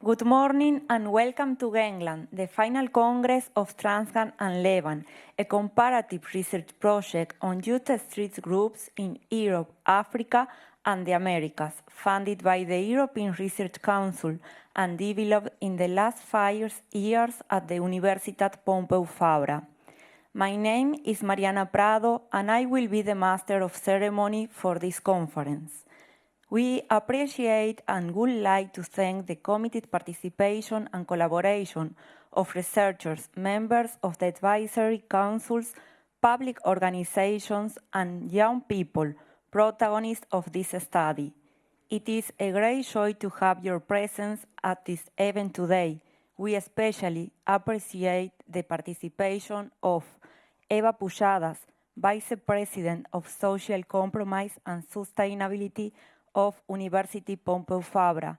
Good morning and welcome to Gangland, the final Congress of Transgang and Leban, a comparative research project on youth street groups in Europe, Africa, and the Americas, funded by the European Research Council and developed in the last 5 years at the Universitat Pompeu Fabra. My name is Mariana Prado, and I will be the Master of Ceremony for this conference. We appreciate and would like to thank the committed participation and collaboration of researchers, members of the advisory councils, public organizations, and young people, protagonists of this study. It is a great joy to have your presence at this event today. We especially appreciate the participation of Eva Pujadas, Vice President of Social Compromise and Sustainability of University Pompeu Fabra,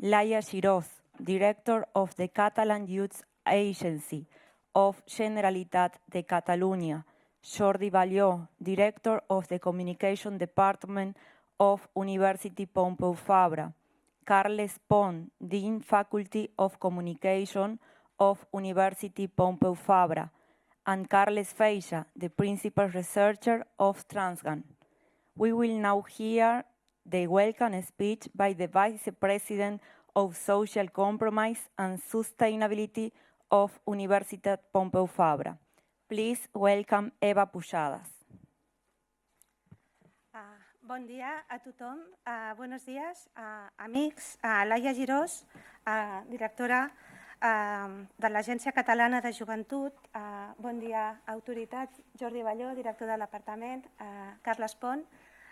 Laia Girós, Director of the Catalan Youth Agency of Generalitat de Catalunya, Jordi Balló, Director of the Communication Department of University Pompeu Fabra, Carles Pont, Dean Faculty of Communication of University Pompeu Fabra, and Carles Feixa, the Principal Researcher of Transgang. We will now hear the welcome speech by the Vice President of Social Compromise and Sustainability of Universitat Pompeu Fabra. Please welcome Eva Pujadas. Bon dia a tothom. Buenos días, amics. Laia Girós, directora de l'Agència Catalana de Joventut. Bon dia, autoritats. Jordi Balló, director del departament. Carles Pont,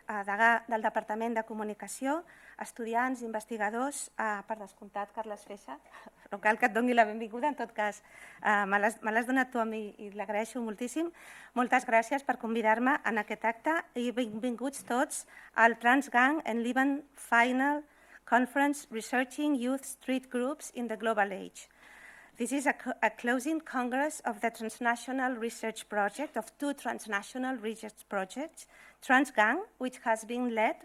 degà del Departament de Comunicació, estudiants, investigadors, per descomptat, Carles Feixa. No cal que et doni la benvinguda, en tot cas, me l'has donat tu a mi i l'agraeixo moltíssim. Moltes gràcies per convidar-me en aquest acte i benvinguts tots al Transgang and Leban Final Conference Researching Youth Street Groups in the Global Age. This is a closing congress of the Transnational Research Project, of two transnational research projects, Transgang, which has been led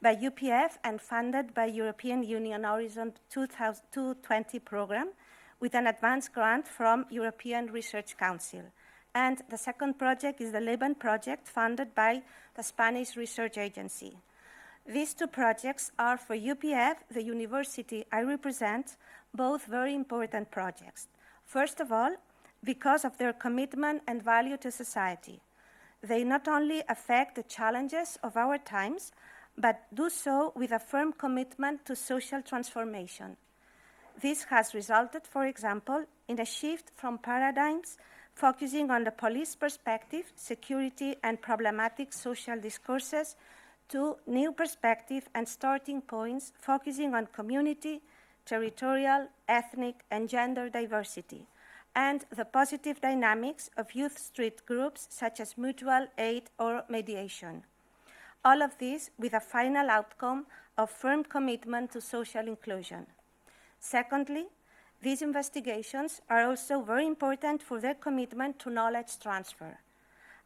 by UPF and funded by European Union Horizon 2020 program with an advanced grant from European Research Council. And the second project is the Leban project funded by the Spanish Research Agency. These two projects are for UPF, the university I represent, both very important projects. First of all, because of their commitment and value to society. They not only affect the challenges of our times, but do so with a firm commitment to social transformation. This has resulted, for example, in a shift from paradigms focusing on the police perspective, security, and problematic social discourses to new perspective and starting points focusing on community, territorial, ethnic, and gender diversity, and the positive dynamics of youth street groups such as mutual aid or mediation. All of this with a final outcome of firm commitment to social inclusion. Secondly, these investigations are also very important for their commitment to knowledge transfer.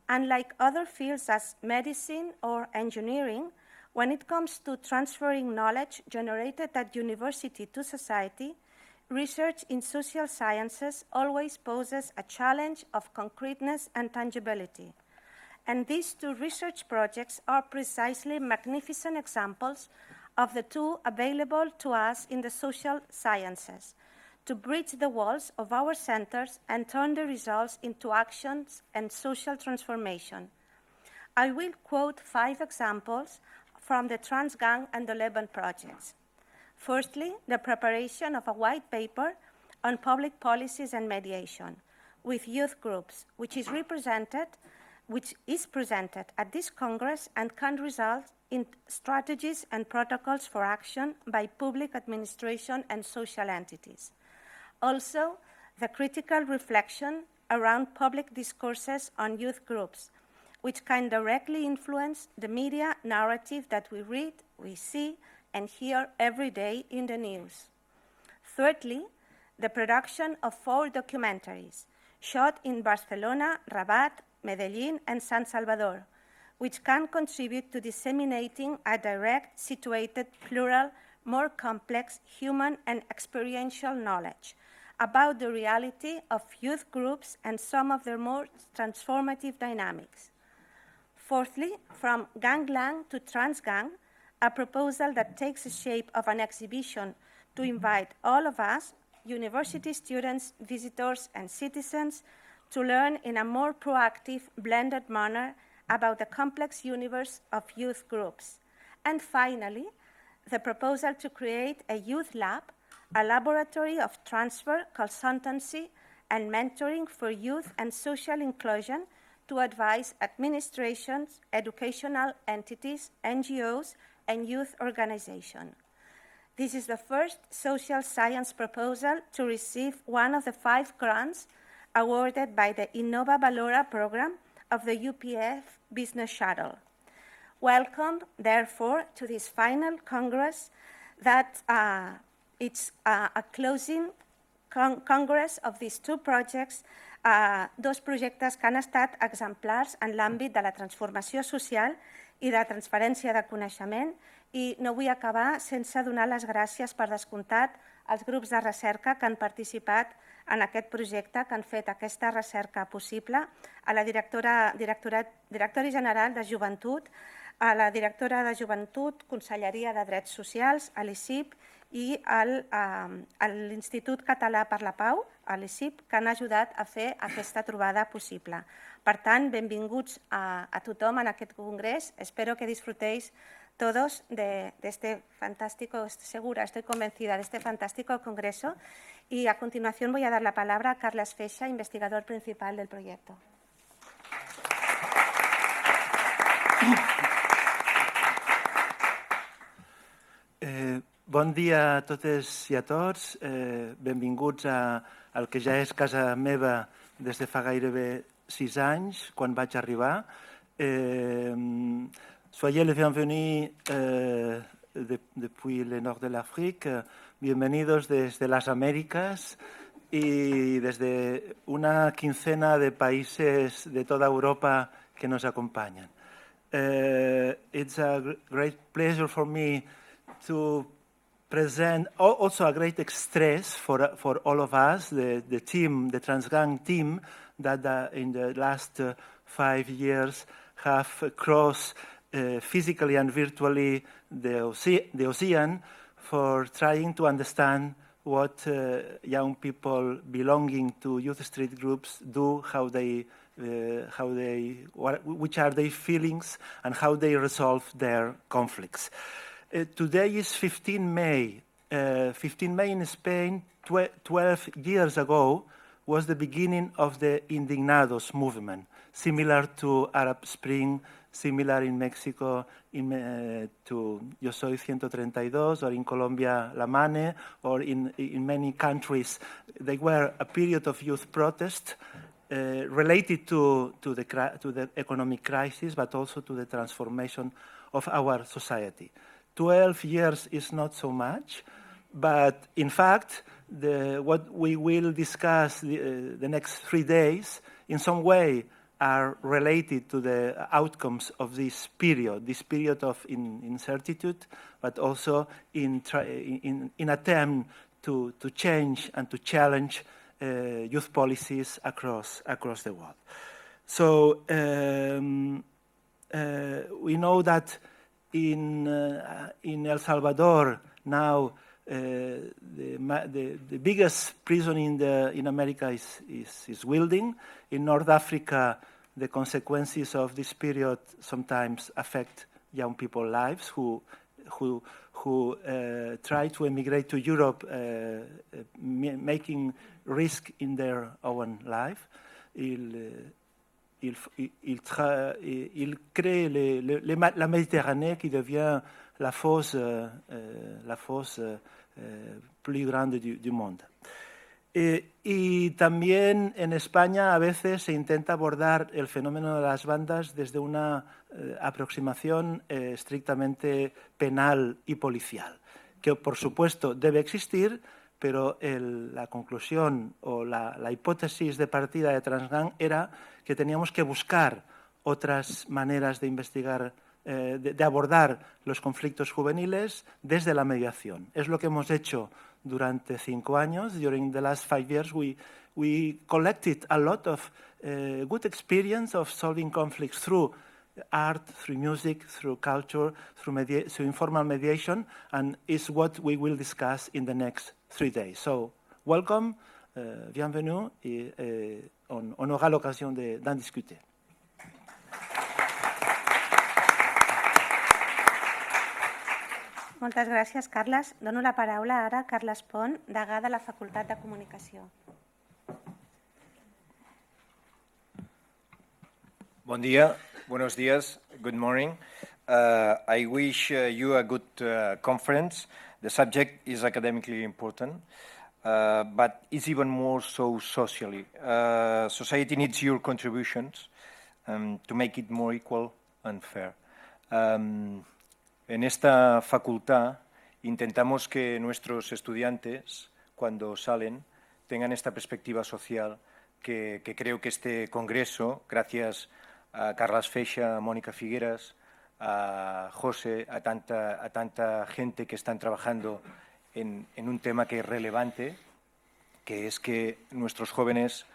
Unlike other fields as medicine or engineering, when it comes to transferring knowledge generated at university to society, research in social sciences always poses a challenge of concreteness and tangibility. And these two research projects are precisely magnificent examples of the two available to us in the social sciences, to bridge the walls of our centers and turn the results into actions and social transformation. I will quote 5 examples from the Transgang and the Leban projects. Firstly, the preparation of a white paper on public policies and mediation with youth groups, which is presented at this Congress and can result in strategies and protocols for action by public administration and social entities. Also, the critical reflection around public discourses on youth groups, which can directly influence the media narrative that we read, we see, and hear every day in the news. Thirdly, the production of 4 documentaries shot in Barcelona, Rabat, Medellin, and San Salvador, which can contribute to disseminating a direct, situated, plural, more complex human and experiential knowledge about the reality of youth groups and some of their more transformative dynamics. Fourthly, from Gangland to Transgang, a proposal that takes the shape of an exhibition to invite all of us, university students, visitors, and citizens, to learn in a more proactive, blended manner about the complex universe of youth groups. And finally, the proposal to create a youth lab, a laboratory of transfer, consultancy, and mentoring for youth and social inclusion to advise administrations, educational entities, NGOs, and youth organizations. This is the first social science proposal to receive one of the 5 grants awarded by the Innova Valora program of the UPF Business Shuttle. Welcome, therefore, to this final Congress that it's a closing Congress of these 2 projects, dos projectes que han estat exemplars en l'àmbit de la transformació social i de transferència de coneixement, i no vull acabar sense donar les gràcies per descomptat als grups de recerca que han participat en aquest projecte, que han fet aquesta recerca possible, a la directora general de Joventut, a la directora de Joventut, Conselleria de Drets Socials, a l'ICIP, i a l'Institut Català per la Pau, a l'ICIP, que han ajudat a fer aquesta trobada possible. Per tant, benvinguts a tothom en aquest congrés. Espero que disfrutéis todos de este fantástico, estoy convencida, de este fantástico congreso. Y a continuación voy a dar la palabra a Carles Feixa, investigador principal del proyecto. Bon dia a totes i a tots. Benvinguts al que ja és casa meva des de fa gairebé 6 anys, quan vaig arribar. Soyez les bienvenus depuis le nord de l'Afrique. Bienvenidos desde las Américas y desde una quincena de países de toda Europa que nos acompañan. It's a great pleasure for me to present also a great stress for all of us, the team, the Transgang team, that in the last 5 years have crossed physically and virtually the ocean for trying to understand what young people belonging to youth street groups do, which are their feelings, and how they resolve their conflicts. Today is 15 May. 15 May in Spain, 12 years ago, was the beginning of the Indignados movement, similar to Arab Spring, similar in Mexico to Yo Soy 132, or in Colombia, La Mane, or in many countries. They were a period of youth protest related to the economic crisis, but also to the transformation of our society. 12 years is not so much, but in fact, what we will discuss the next 3 days in some way are related to the outcomes of this period of incertitude, but also in attempt to change and to challenge youth policies across the world. So we know that in El Salvador now the biggest prison in America is Wilding. In North Africa, the consequences of this period sometimes affect young people's lives who try to emigrate to Europe, making risk in their own life. Il crée la Méditerranée qui devient la fosse plus grande du mundo. Y también en España a veces se intenta abordar el fenómeno de las bandas desde una aproximación estrictamente penal y policial, que por supuesto debe existir, pero la conclusión o la hipótesis de partida de Transgang era que teníamos que buscar otras maneras de investigar de abordar los conflictos juveniles desde la mediación. Es lo que hemos hecho durante 5 años. During the last 5 years, we collected a lot of good experience of solving conflicts through art, through music, through culture, through informal mediation, and is what we will discuss in the next 3 days. So, welcome, bienvenue, et on aura l'occasion d'en discuter. Moltes gràcies, Carles. Dono la paraula ara a Carles Pont, degà de la Facultat de Comunicació. Bon dia, buenos días, good morning. I wish you a good conference. The subject is academically important, but it's even more so socially. Society needs your contributions to make it more equal and fair. En esta facultad intentamos que nuestros estudiantes, cuando salen, tengan esta perspectiva social que creo que este congreso, gracias a Carles Feixa, a Mónica Figueras, a José, a tanta gente que están trabajando en un tema que es relevante, que es que nuestros jóvenes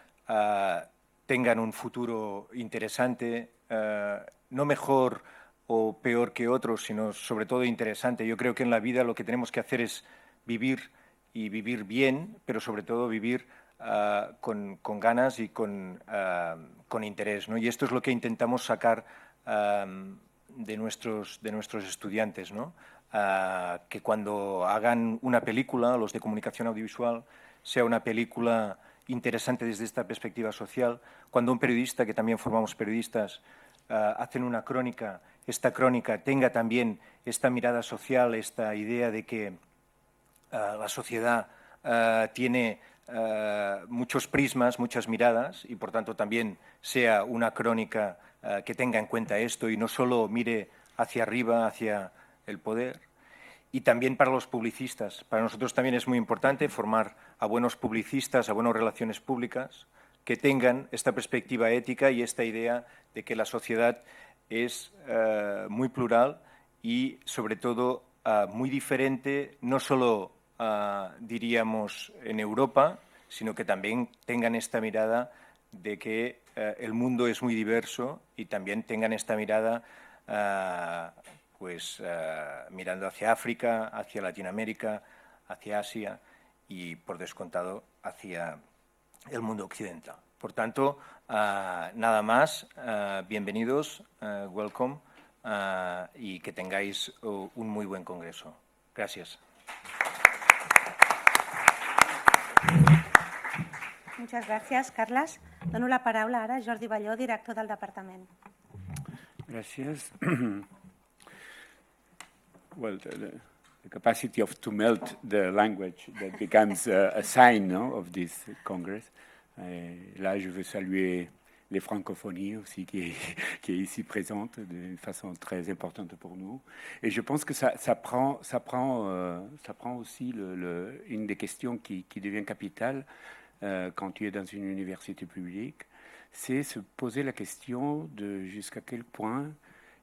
tengan un futuro interesante, no mejor o peor que otros, sino sobre todo interesante. Yo creo que en la vida lo que tenemos que hacer es vivir y vivir bien, pero sobre todo vivir con ganas y con interés, ¿no? Y esto es lo que intentamos sacar de nuestros estudiantes, ¿no? Que cuando hagan una película, los de comunicación audiovisual, sea una película interesante desde esta perspectiva social. Cuando un periodista, que también formamos periodistas, hacen una crónica, esta crónica tenga también esta mirada social, esta idea de que la sociedad tiene muchos prismas, muchas miradas, y por tanto también sea una crónica que tenga en cuenta esto y no solo mire hacia arriba, hacia el poder. Y también para los publicistas. Para nosotros también es muy importante formar a buenos publicistas, a buenas relaciones públicas, que tengan esta perspectiva ética y esta idea de que la sociedad es muy plural y, sobre todo, muy diferente, no solo, diríamos, en Europa, sino que también tengan esta mirada de que el mundo es muy diverso y también tengan esta mirada mirando hacia África, hacia Latinoamérica, hacia Asia y, por descontado, hacia el mundo occidental. Por tanto, nada más, bienvenidos, welcome, y que tengáis un muy buen congreso. Gracias. Moltes gràcies, Carles. Dono la paraula ara a Jordi Balló, director del departament. Gracias. Well, the capacity to melt the language that becomes a sign, no, of this Congress. Là, je veux saluer les francophonies aussi qui est ici présente d'une façon très importante pour nous. Et je pense que ça prend aussi une des questions qui devient capitale quand tu es dans une université publique, c'est se poser la question de jusqu'à quel point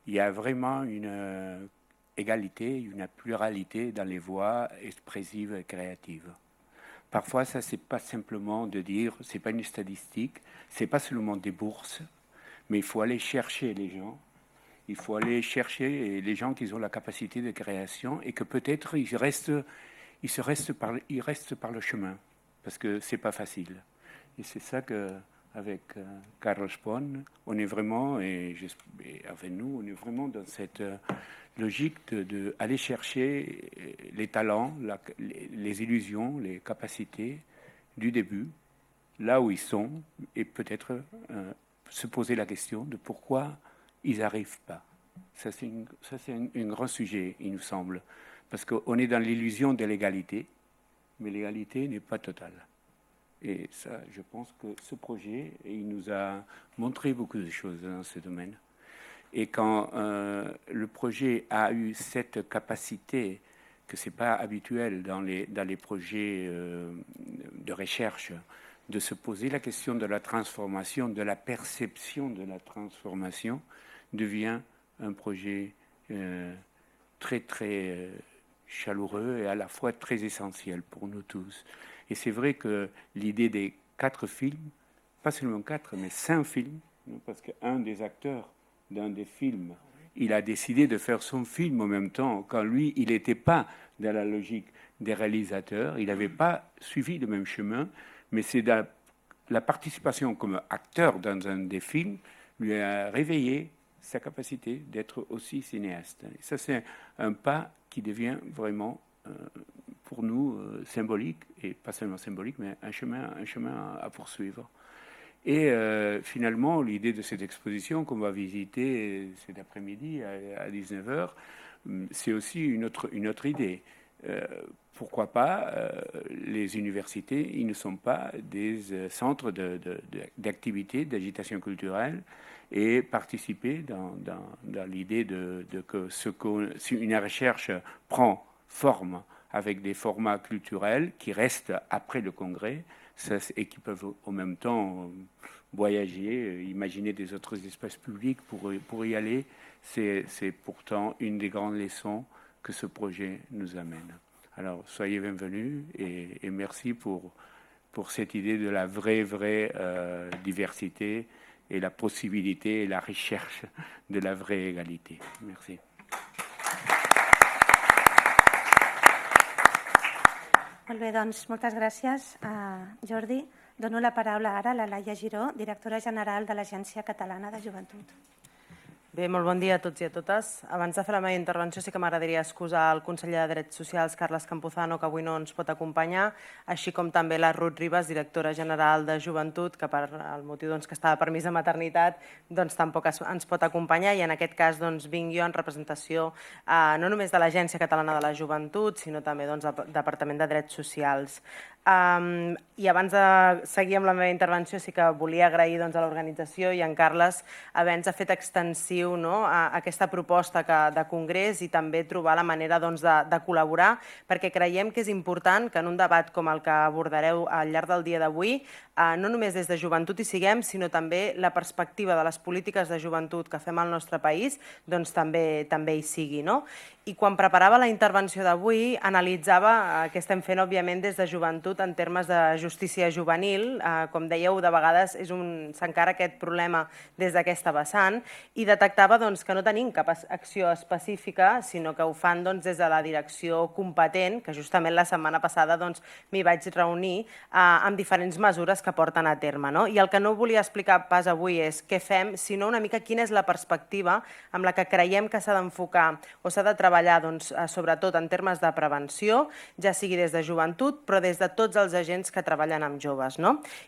il y a vraiment une égalité, une pluralité dans les voies expressives et créatives. Parfois, ça, c'est pas simplement de dire, c'est pas une statistique, c'est pas seulement des bourses, mais il faut aller chercher les gens. Il faut aller chercher les gens qui ont la capacité de création et que peut-être ils restent par le chemin, parce que c'est pas facile. Et c'est ça que, avec Carles Pont, on est vraiment, et avec nous, on est vraiment dans cette logique d'aller chercher les talents, les illusions, les capacités du début, là où ils sont, et peut-être se poser la question de pourquoi ils n'arrivent pas. Ça, c'est un grand sujet, il nous semble, parce qu'on est dans l'illusion de l'égalité, mais l'égalité n'est pas totale. Et ça, je pense que ce projet, il nous a montré beaucoup de choses dans ce domaine. Et quand le projet a eu cette capacité, que ce n'est pas habituel dans les projets de recherche, de se poser la question de la transformation, de la perception de la transformation, devient un projet très, très chaleureux et à la fois très essentiel pour nous tous. Et c'est vrai que l'idée des 4 films, pas seulement 4, mais 5 films, parce qu'un des acteurs d'un des films, il a décidé de faire son film en même temps, quand lui, il n'était pas dans la logique des réalisateurs, il n'avait pas suivi le même chemin, mais c'est la participation comme acteur dans un des films lui a réveillé sa capacité d'être aussi cinéaste. Et ça, c'est un pas qui devient vraiment, pour nous, symbolique, et pas seulement symbolique, mais un chemin à poursuivre. Et finalement, l'idée de cette exposition qu'on va visiter cet après-midi à 19h, c'est aussi une autre idée. Pourquoi pas les universités, ils ne sont pas des centres d'activité, d'agitation culturelle, et participer dans l'idée que si une recherche prend forme avec des formats culturels qui restent après le congrès, et qui peuvent en même temps voyager, imaginer des autres espaces publics pour y aller, c'est pourtant une des grandes leçons que ce projet nous amène. Alors, soyez bienvenus et merci pour cette idée de la vraie diversité et la possibilité et la recherche de la vraie égalité. Merci. Molt bé, doncs moltes gràcies, Jordi. Dono la paraula ara a la Laia Giró, directora general de l'Agència Catalana de Joventut. Bé, molt bon dia a tots i a totes. Abans de fer la meva intervenció sí que m'agradaria excusar el conseller de Drets Socials, Carles Campuzano, que avui no ens pot acompanyar, així com també la Ruth Ribas, directora general de Joventut, que per el motiu que està de permís de maternitat tampoc ens pot acompanyar, i en aquest cas vinc jo en representació no només de l'Agència Catalana de la Joventut, sinó també del Departament de Drets Socials. I abans de seguir amb la meva intervenció sí que volia agrair a l'organització i a en Carles haver-nos fet extensiu aquesta proposta de congrés i també trobar la manera de col·laborar, perquè creiem que és important que en un debat com el que abordareu al llarg del dia d'avui, no només des de Joventut hi siguem, sinó també la perspectiva de les polítiques de joventut que fem al nostre país també hi sigui. I quan preparava la intervenció d'avui analitzava què estem fent, òbviament, des de Joventut en termes de justícia juvenil. Com dèieu, de vegades s'encara aquest problema des d'aquesta vessant i detectava que no tenim cap acció específica, sinó que ho fan des de la direcció competent, que justament la setmana passada m'hi vaig reunir amb diferents mesures que porten a terme. I el que no volia explicar pas avui és què fem, sinó una mica quina és la perspectiva amb la que creiem que s'ha d'enfocar o s'ha de treballar, sobretot en termes de prevenció, ja sigui des de Joventut, però des de tots els agents que treballen amb joves.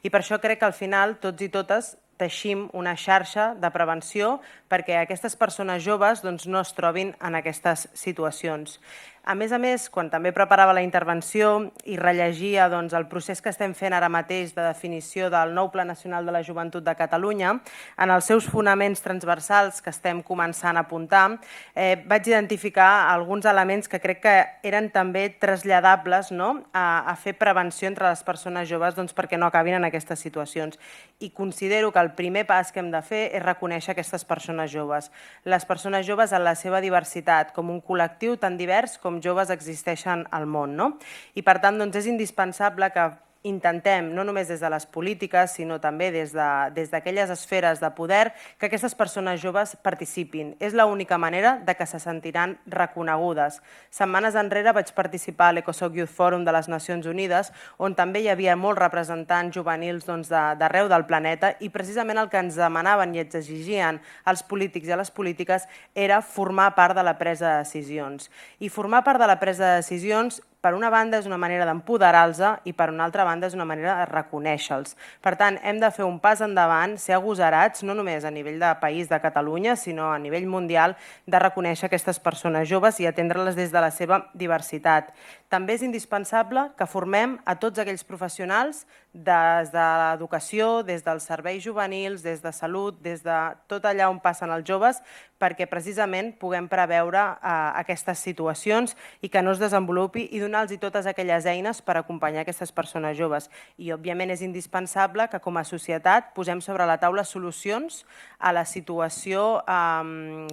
I per això crec que al final tots i totes teixim una xarxa de prevenció perquè aquestes persones joves no es trobin en aquestes situacions. A més, quan també preparava la intervenció i rellegia el procés que estem fent ara mateix de definició del nou Pla Nacional de la Joventut de Catalunya, en els seus fonaments transversals que estem començant a apuntar, vaig identificar alguns elements que crec que eren també traslladables a fer prevenció entre les persones joves perquè no acabin en aquestes situacions. I considero que el primer pas que hem de fer és reconèixer aquestes persones joves. Les persones joves en la seva diversitat, com un col·lectiu tan divers com joves existeixen al món. I per tant és indispensable que intentem, no només des de les polítiques, sinó també des d'aquelles esferes de poder, que aquestes persones joves participin. És l'única manera que se sentiran reconegudes. Setmanes enrere vaig participar a l'Ecosoc Youth Forum de les Nacions Unides, on també hi havia molts representants juvenils d'arreu del planeta i precisament el que ens demanaven i ens exigien els polítics i a les polítiques era formar part de la presa de decisions. I formar part de la presa de decisions, per una banda, és una manera d'empoderar-los i per una altra banda és una manera de reconèixer-los. Per tant, hem de fer un pas endavant, ser agosarats, no només a nivell de país de Catalunya, sinó a nivell mundial, de reconèixer aquestes persones joves i atendre-les des de la seva diversitat. També és indispensable que formem a tots aquells professionals des de l'educació, des dels serveis juvenils, des de salut, des de tot allà on passen els joves, perquè precisament puguem preveure aquestes situacions i que no es desenvolupi i donar-los totes aquelles eines per acompanyar aquestes persones joves. I, òbviament, és indispensable que com a societat posem sobre la taula solucions a la situació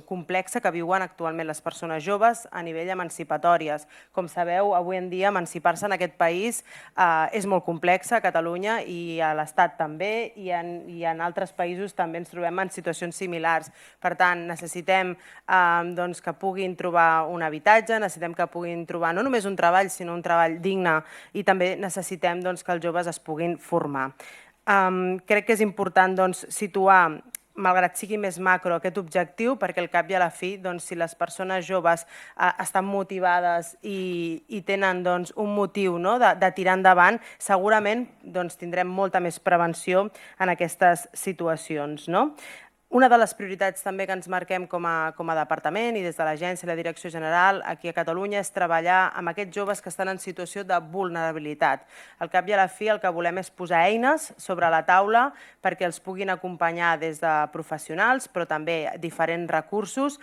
complexa que viuen actualment les persones joves a nivell emancipatòries. Com sabeu, avui en dia emancipar-se en aquest país és molt complex a Catalunya i a l'Estat també, i en altres països també ens trobem en situacions similars. Per tant, necessitem que puguin trobar un habitatge, necessitem que puguin trobar no només un treball, sinó un treball digne, i també necessitem que els joves es puguin formar. Crec que és important situar, malgrat sigui més macro, aquest objectiu, perquè al cap i a la fi, si les persones joves estan motivades i tenen un motiu de tirar endavant, segurament tindrem molta més prevenció en aquestes situacions. Una de les prioritats també que ens marquem com a departament i des de l'agència i la direcció general aquí a Catalunya és treballar amb aquests joves que estan en situació de vulnerabilitat. Al cap i a la fi el que volem és posar eines sobre la taula perquè els puguin acompanyar des de professionals, però també diferents recursos,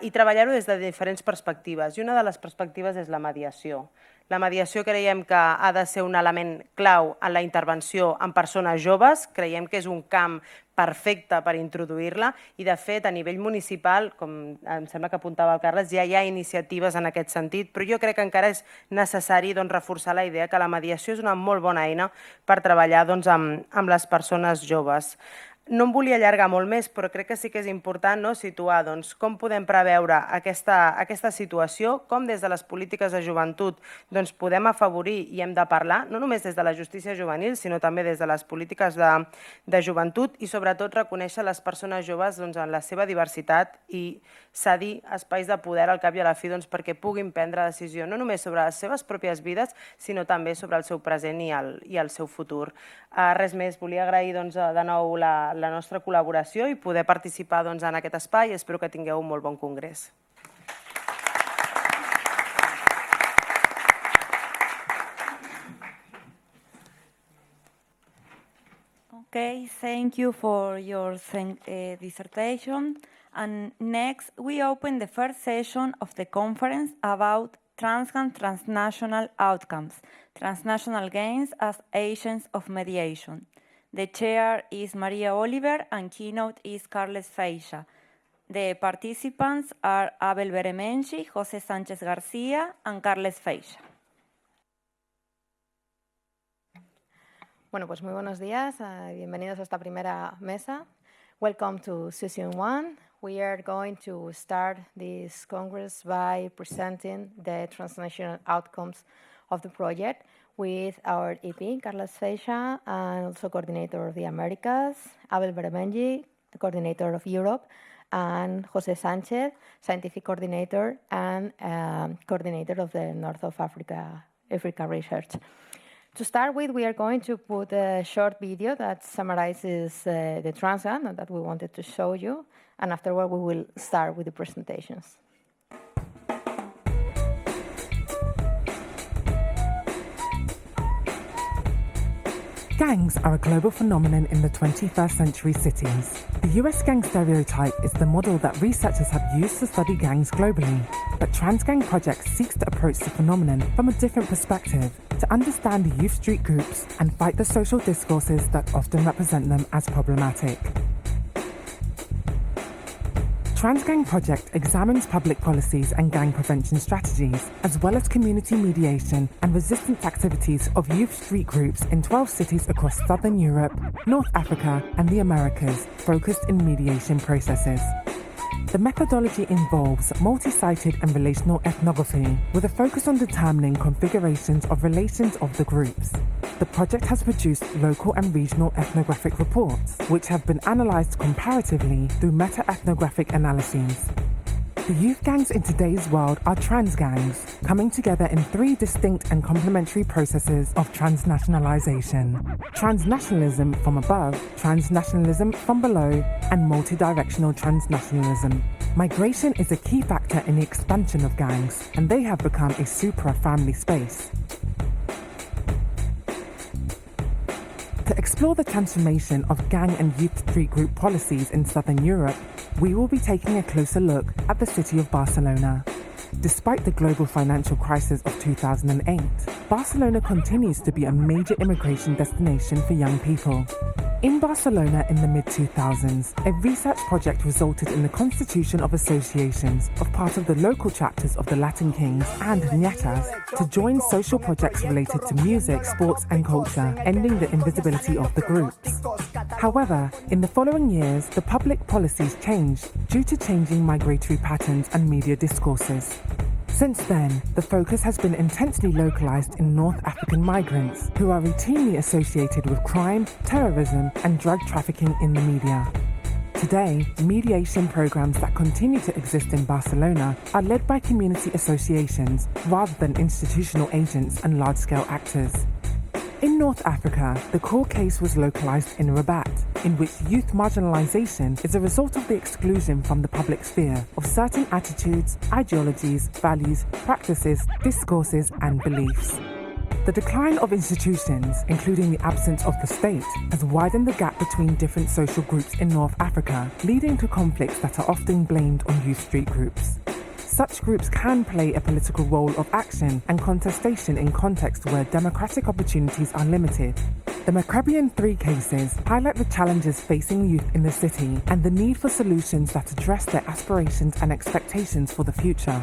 i treballar-ho des de diferents perspectives. I una de les perspectives és la mediació. La mediació creiem que ha de ser un element clau en la intervenció en persones joves, creiem que és un camp perfecte per introduir-la i, de fet, a nivell municipal, com em sembla que apuntava el Carles, ja hi ha iniciatives en aquest sentit, però jo crec que encara és necessari reforçar la idea que la mediació és una molt bona eina per treballar amb les persones joves. No em volia allargar molt més, però crec que sí que és important situar com podem preveure aquesta situació, com des de les polítiques de joventut podem afavorir i hem de parlar, no només des de la justícia juvenil, sinó també des de les polítiques de joventut i, sobretot, reconèixer les persones joves en la seva diversitat i cedir espais de poder al cap i a la fi perquè puguin prendre decisió no només sobre les seves pròpies vides, sinó també sobre el seu present i el seu futur. Res més, volia agrair de nou la nostra col·laboració i poder participar en aquest espai. Espero que tingueu un molt bon congrés. Okay, thank you for your dissertation. And next, we open the first session of the conference about Transgang Transnational Outcomes, Transnational Gains as Agents of Mediation. The chair is Maria Oliver and keynote is Carles Feixa. The participants are Abel Beremengi, José Sánchez García, and Carles Feixa. Bueno, pues muy buenos días. Bienvenidos a esta primera mesa. Welcome to Session 1. We are going to start this Congress by presenting the transnational outcomes of the project with our EP, Carles Feixa, and also coordinator of the Americas, Abel Beremengi, the coordinator of Europe, and José Sánchez, scientific coordinator and coordinator of the North of Africa research. To start with, we are going to put a short video that summarizes the Transgang that we wanted to show you, and afterward we will start with the presentations. Gangs are a global phenomenon in the 21st century cities. The US gang stereotype is the model that researchers have used to study gangs globally. But Transgang Project seeks to approach the phenomenon from a different perspective, to understand the youth street groups and fight the social discourses that often represent them as problematic. Transgang Project examines public policies and gang prevention strategies, as well as community mediation and resistance activities of youth street groups in 12 cities across Southern Europe, North Africa, and the Americas, focused in mediation processes. The methodology involves multi-sited and relational ethnography, with a focus on determining configurations of relations of the groups. The project has produced local and regional ethnographic reports, which have been analysed comparatively through meta-ethnographic analyses. The youth gangs in today's world are transgangs, coming together in three distinct and complementary processes of transnationalization: transnationalism from above, transnationalism from below, and multidirectional transnationalism. Migration is a key factor in the expansion of gangs, and they have become a supra-family space. To explore the transformation of gang and youth street group policies in Southern Europe, we will be taking a closer look at the city of Barcelona. Despite the global financial crisis of 2008, Barcelona continues to be a major immigration destination for young people. In Barcelona in the mid-2000s, a research project resulted in the constitution of associations of part of the local chapters of the Latin Kings and Ñatas to join social projects related to music, sports and culture, ending the invisibility of the groups. However, in the following years, the public policies changed due to changing migratory patterns and media discourses. Since then, the focus has been intensely localized in North African migrants, who are routinely associated with crime, terrorism, and drug trafficking in the media. Today, mediation programs that continue to exist in Barcelona are led by community associations rather than institutional agents and large-scale actors. In North Africa, the core case was localized in Rabat, in which youth marginalization is a result of the exclusion from the public sphere of certain attitudes, ideologies, values, practices, discourses, and beliefs. The decline of institutions, including the absence of the state, has widened the gap between different social groups in North Africa, leading to conflicts that are often blamed on youth street groups. Such groups can play a political role of action and contestation in contexts where democratic opportunities are limited. The Maghrebian 3 cases highlight the challenges facing youth in the city and the need for solutions that address their aspirations and expectations for the future.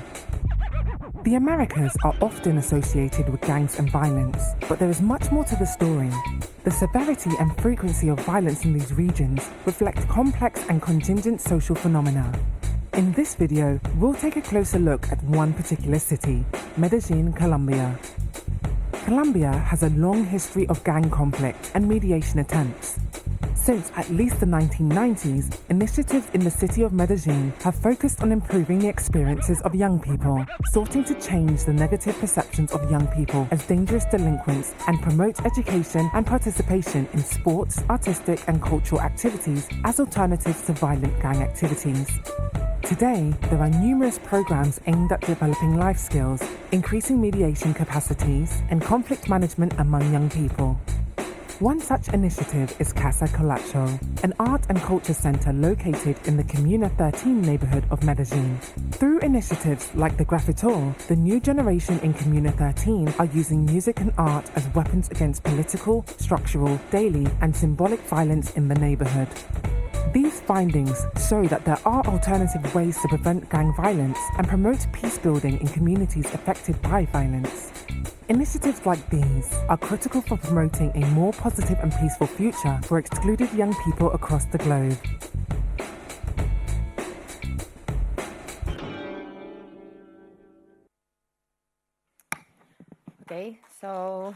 The Americas are often associated with gangs and violence, but there is much more to the story. The severity and frequency of violence in these regions reflect complex and contingent social phenomena. In this video, we'll take a closer look at one particular city, Medellin, Colombia. Colombia has a long history of gang conflict and mediation attempts. Since at least the 1990s, initiatives in the city of Medellin have focused on improving the experiences of young people, sorting to change the negative perceptions of young people as dangerous delinquents and promote education and participation in sports, artistic and cultural activities as alternatives to violent gang activities. Today, there are numerous programs aimed at developing life skills, increasing mediation capacities, and conflict management among young people. One such initiative is Casa Colacho, an art and culture center located in the Comuna 13 neighborhood of Medellin. Through initiatives like the Graffitor, the new generation in Comuna 13 are using music and art as weapons against political, structural, daily, and symbolic violence in the neighborhood. These findings show that there are alternative ways to prevent gang violence and promote peace building in communities affected by violence. Initiatives like these are critical for promoting a more positive and peaceful future for excluded young people across the globe. Okay, so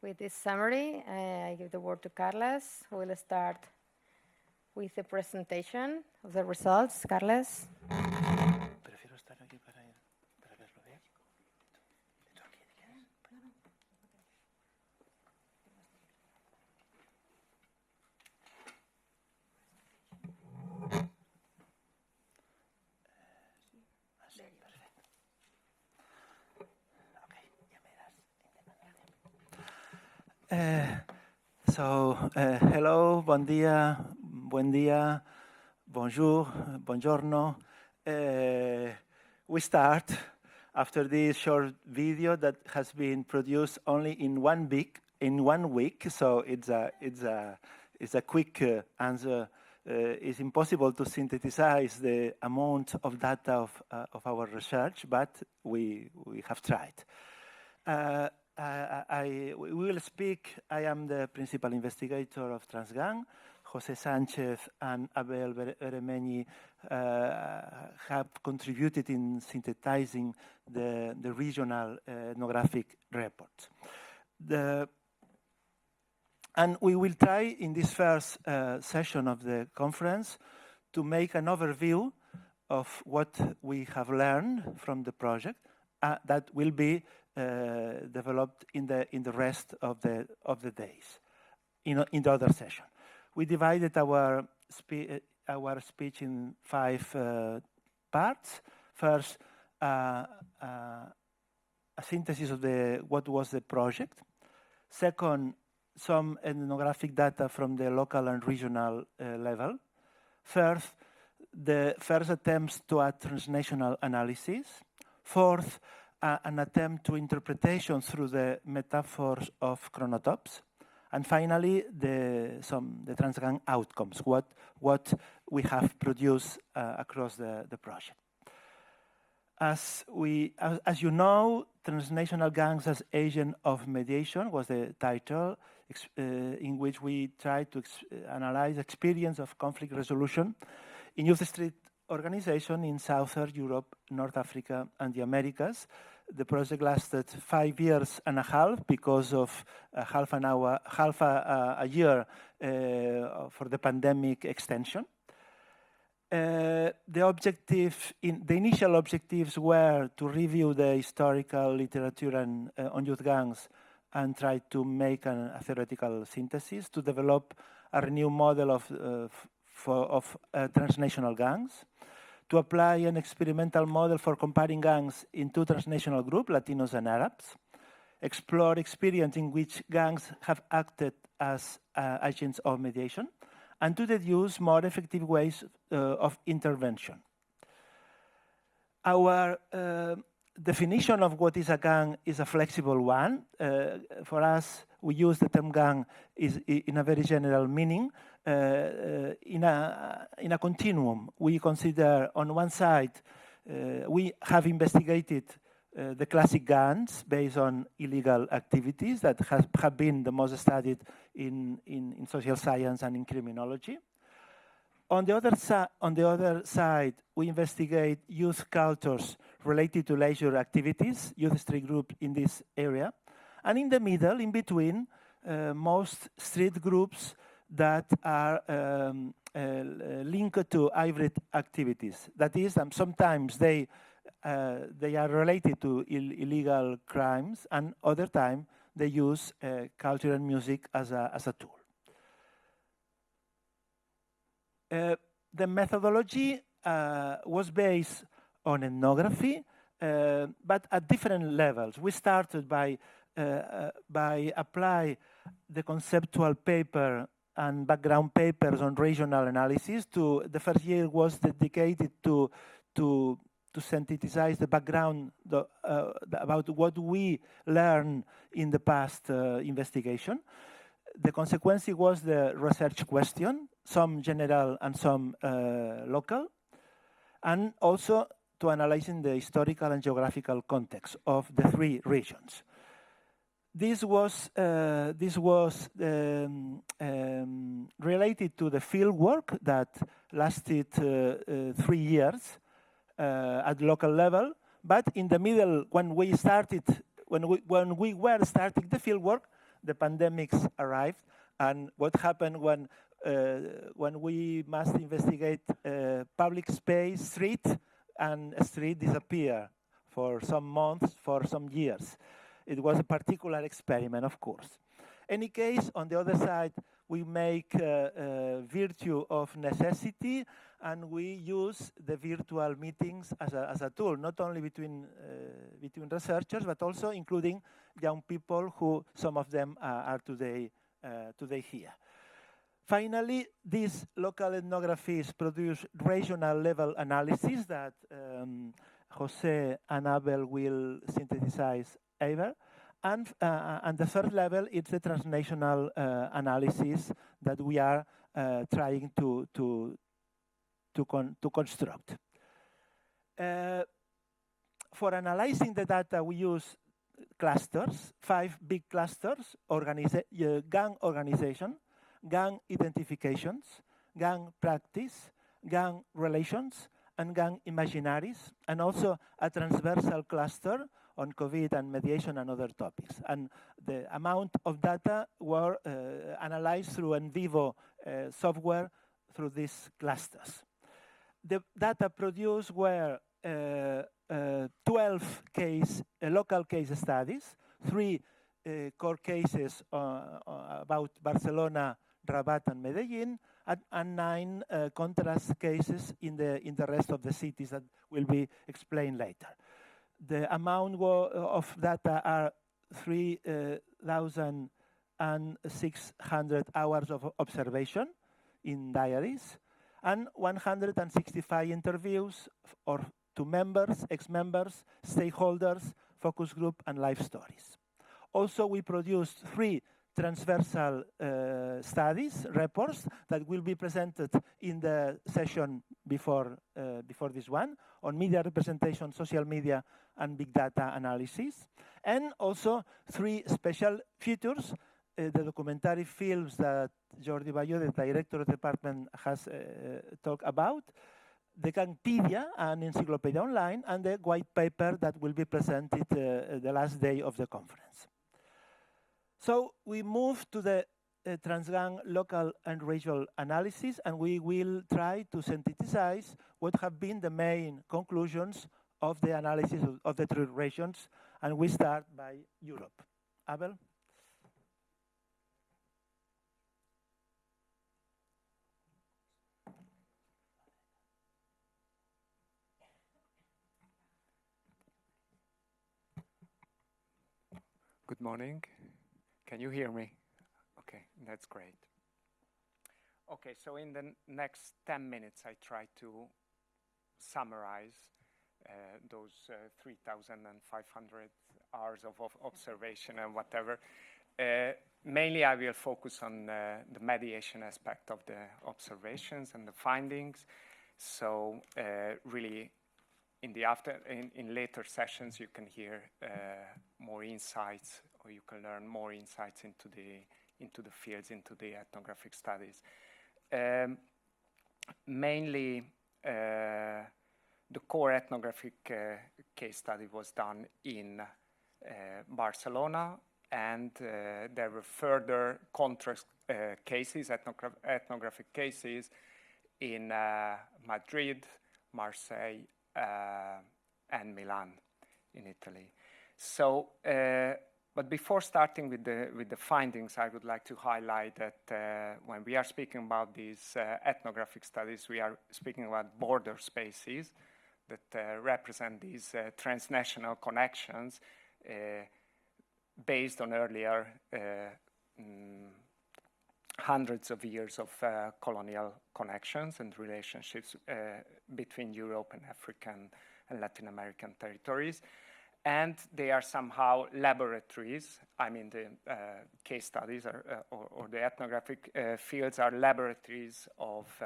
with this summary, I give the word to Carles, who will start with the presentation of the results. Carles. Prefiero estar aquí para verlo bien. Hello, buen dia, bonjour, buongiorno. We start after this short video that has been produced only in 1 week. So it's a quick answer. It's impossible to synthesize the amount of data of our research, but we have tried. We will speak. I am the principal investigator of Transgang. José Sánchez and Abel Beremeni have contributed in synthesizing the regional ethnographic report. And we will try in this first session of the conference to make an overview of what we have learned from the project that will be developed in the rest of the days in the other session. We divided our speech in 5 parts. First, a synthesis of what was the project. Second, some ethnographic data from the local and regional level. Third, the first attempts to add transnational analysis. Fourth, an attempt to interpretation through the metaphors of chronotopes. And finally, the Transgang outcomes, what we have produced across the project. As you know, Transnational Gangs as Agent of Mediation was the title, in which we tried to analyze experience of conflict resolution in youth street organization in Southern Europe, North Africa, and the Americas. The project lasted 5 years and a half because of half a year for the pandemic extension. The initial objectives were to review the historical literature on youth gangs and try to make a theoretical synthesis to develop a new model of transnational gangs, to apply an experimental model for comparing gangs in two transnational groups, Latinos and Arabs, explore experience in which gangs have acted as agents of mediation, and to deduce more effective ways of intervention. Our definition of what is a gang is a flexible one. For us, we use the term gang in a very general meaning. In a continuum, we consider on one side, we have investigated the classic gangs based on illegal activities that have been the most studied in social science and in criminology. On the other side, we investigate youth cultures related to leisure activities, youth street group in this area. And in the middle, in between, most street groups that are linked to hybrid activities. That is, sometimes they are related to illegal crimes, and other time they use culture and music as a tool. The methodology was based on ethnography, but at different levels. We started by apply the conceptual paper and background papers on regional analysis. The first year was dedicated to synthesize the background about what we learned in the past investigation. The consequence was the research question, some general and some local, and also to analyzing the historical and geographical context of the three regions. This was related to the field work that lasted 3 years at local level. But in the middle, when we were starting the field work, the pandemics arrived. And what happened when we must investigate public space, street, and a street disappear for some months, for some years. It was a particular experiment, of course. Any case, on the other side, we make virtue of necessity, and we use the virtual meetings as a tool, not only between researchers, but also including young people who, some of them are today here. Finally, these local ethnographies produce regional level analysis that Jose and Abel will synthesize ever. And the third level is the transnational analysis that we are trying to construct. For analyzing the data, we use clusters, 5 big clusters: gang organization, gang identifications, gang practice, gang relations, and gang imaginaries, and also a transversal cluster on COVID and mediation and other topics. And the amount of data were analyzed through in vivo software through these clusters. The data produced were 12 local case studies, 3 core cases about Barcelona, Rabat, and Medellin, and 9 contrast cases in the rest of the cities that will be explained later. The amount of data are 3,600 hours of observation in diaries, and 165 interviews to members, ex-members, stakeholders, focus group, and life stories. Also, we produced 3 transversal studies, reports, that will be presented in the session before this one, on media representation, social media, and big data analysis. And also 3 special features, the documentary films that Jordi Bayo, the director of the department, has talked about, the Gangpedia, an encyclopedia online, and the white paper that will be presented the last day of the conference. So we move to the Transgang local and regional analysis, and we will try to synthesize what have been the main conclusions of the analysis of the 3 regions, and we start by Europe. Abel? Good morning. Can you hear me? Okay, that's great. Okay, so in the next 10 minutes, I try to summarize those 3,500 hours of observation and whatever. Mainly, I will focus on the mediation aspect of the observations and the findings. So really, in later sessions, you can hear more insights, or you can learn more insights into the fields, into the ethnographic studies. Mainly, the core ethnographic case study was done in Barcelona, and there were further contrast cases, ethnographic cases in Madrid, Marseille, and Milan in Italy. So, but before starting with the findings, I would like to highlight that when we are speaking about these ethnographic studies, we are speaking about border spaces that represent these transnational connections based on earlier hundreds of years of colonial connections and relationships between Europe and African and Latin American territories. And they are somehow laboratories. I mean, the case studies or the ethnographic fields are laboratories of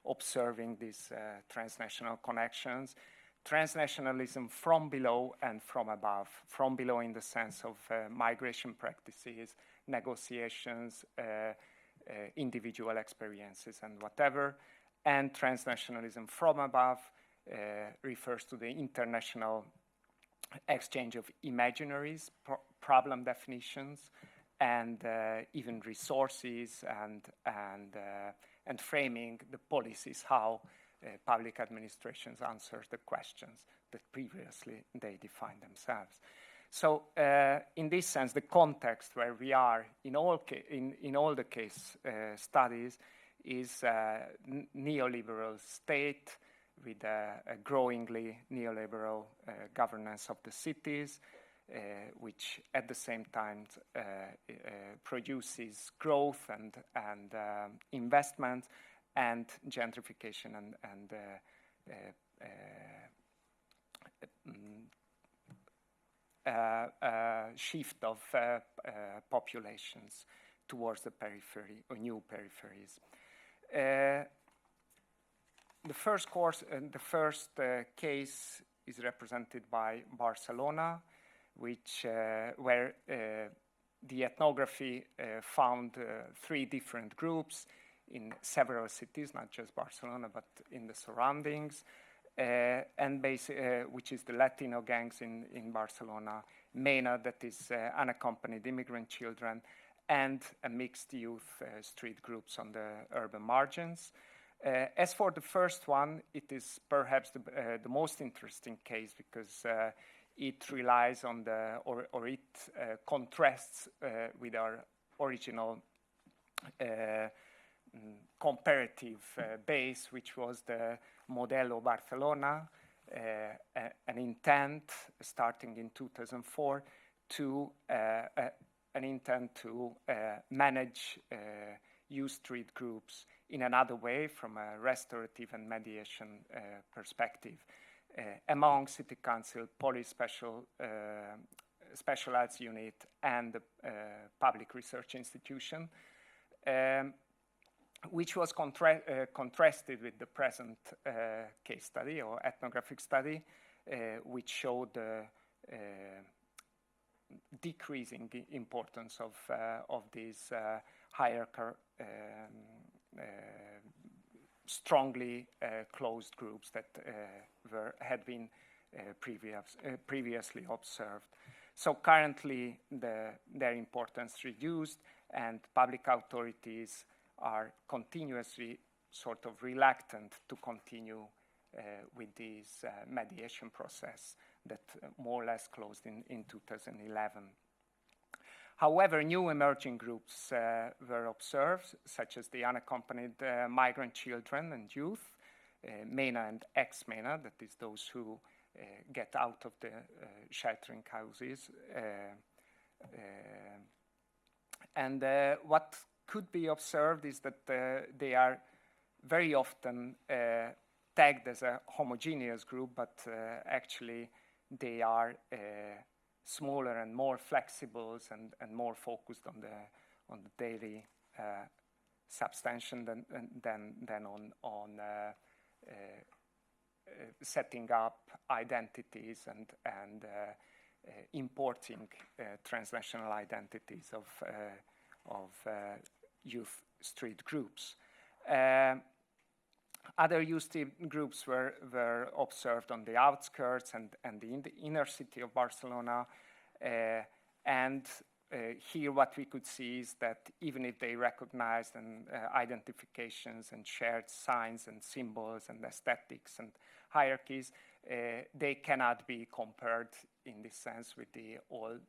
observing these transnational connections. Transnationalism from below and from above. From below in the sense of migration practices, negotiations, individual experiences, and whatever. And transnationalism from above refers to the international exchange of imaginaries, problem definitions, and even resources, and framing the policies, how public administrations answer the questions that previously they defined themselves. So, in this sense, the context where we are in all the case studies is a neoliberal state with a growingly neoliberal governance of the cities, which at the same time produces growth and investment and gentrification and shift of populations towards the periphery or new peripheries. The first case is represented by Barcelona, where the ethnography found 3 different groups in several cities, not just Barcelona, but in the surroundings, which is the Latino gangs in Barcelona, MENA, that is unaccompanied immigrant children, and a mixed youth street groups on the urban margins. As for the first one, it is perhaps the most interesting case because it relies on it contrasts with our original comparative base, which was the Modelo Barcelona, an intent starting in 2004 to manage youth street groups in another way from a restorative and mediation perspective among City Council, Police Specialized Unit, and the Public Research Institution, which was contrasted with the present case study or ethnographic study, which showed the decreasing importance of these strongly closed groups that had been previously observed. So currently, their importance reduced, and public authorities are continuously sort of reluctant to continue with this mediation process that more or less closed in 2011. However, new emerging groups were observed, such as the unaccompanied migrant children and youth, MENA and ex-MENA, that is those who get out of the sheltering houses. And what could be observed is that they are very often tagged as a homogeneous group, but actually they are smaller and more flexible and more focused on the daily substantiation than on setting up identities and importing transnational identities of youth street groups. Other youth street groups were observed on the outskirts and in the inner city of Barcelona. Here what we could see is that even if they recognized identifications and shared signs and symbols and aesthetics and hierarchies, they cannot be compared in this sense with the old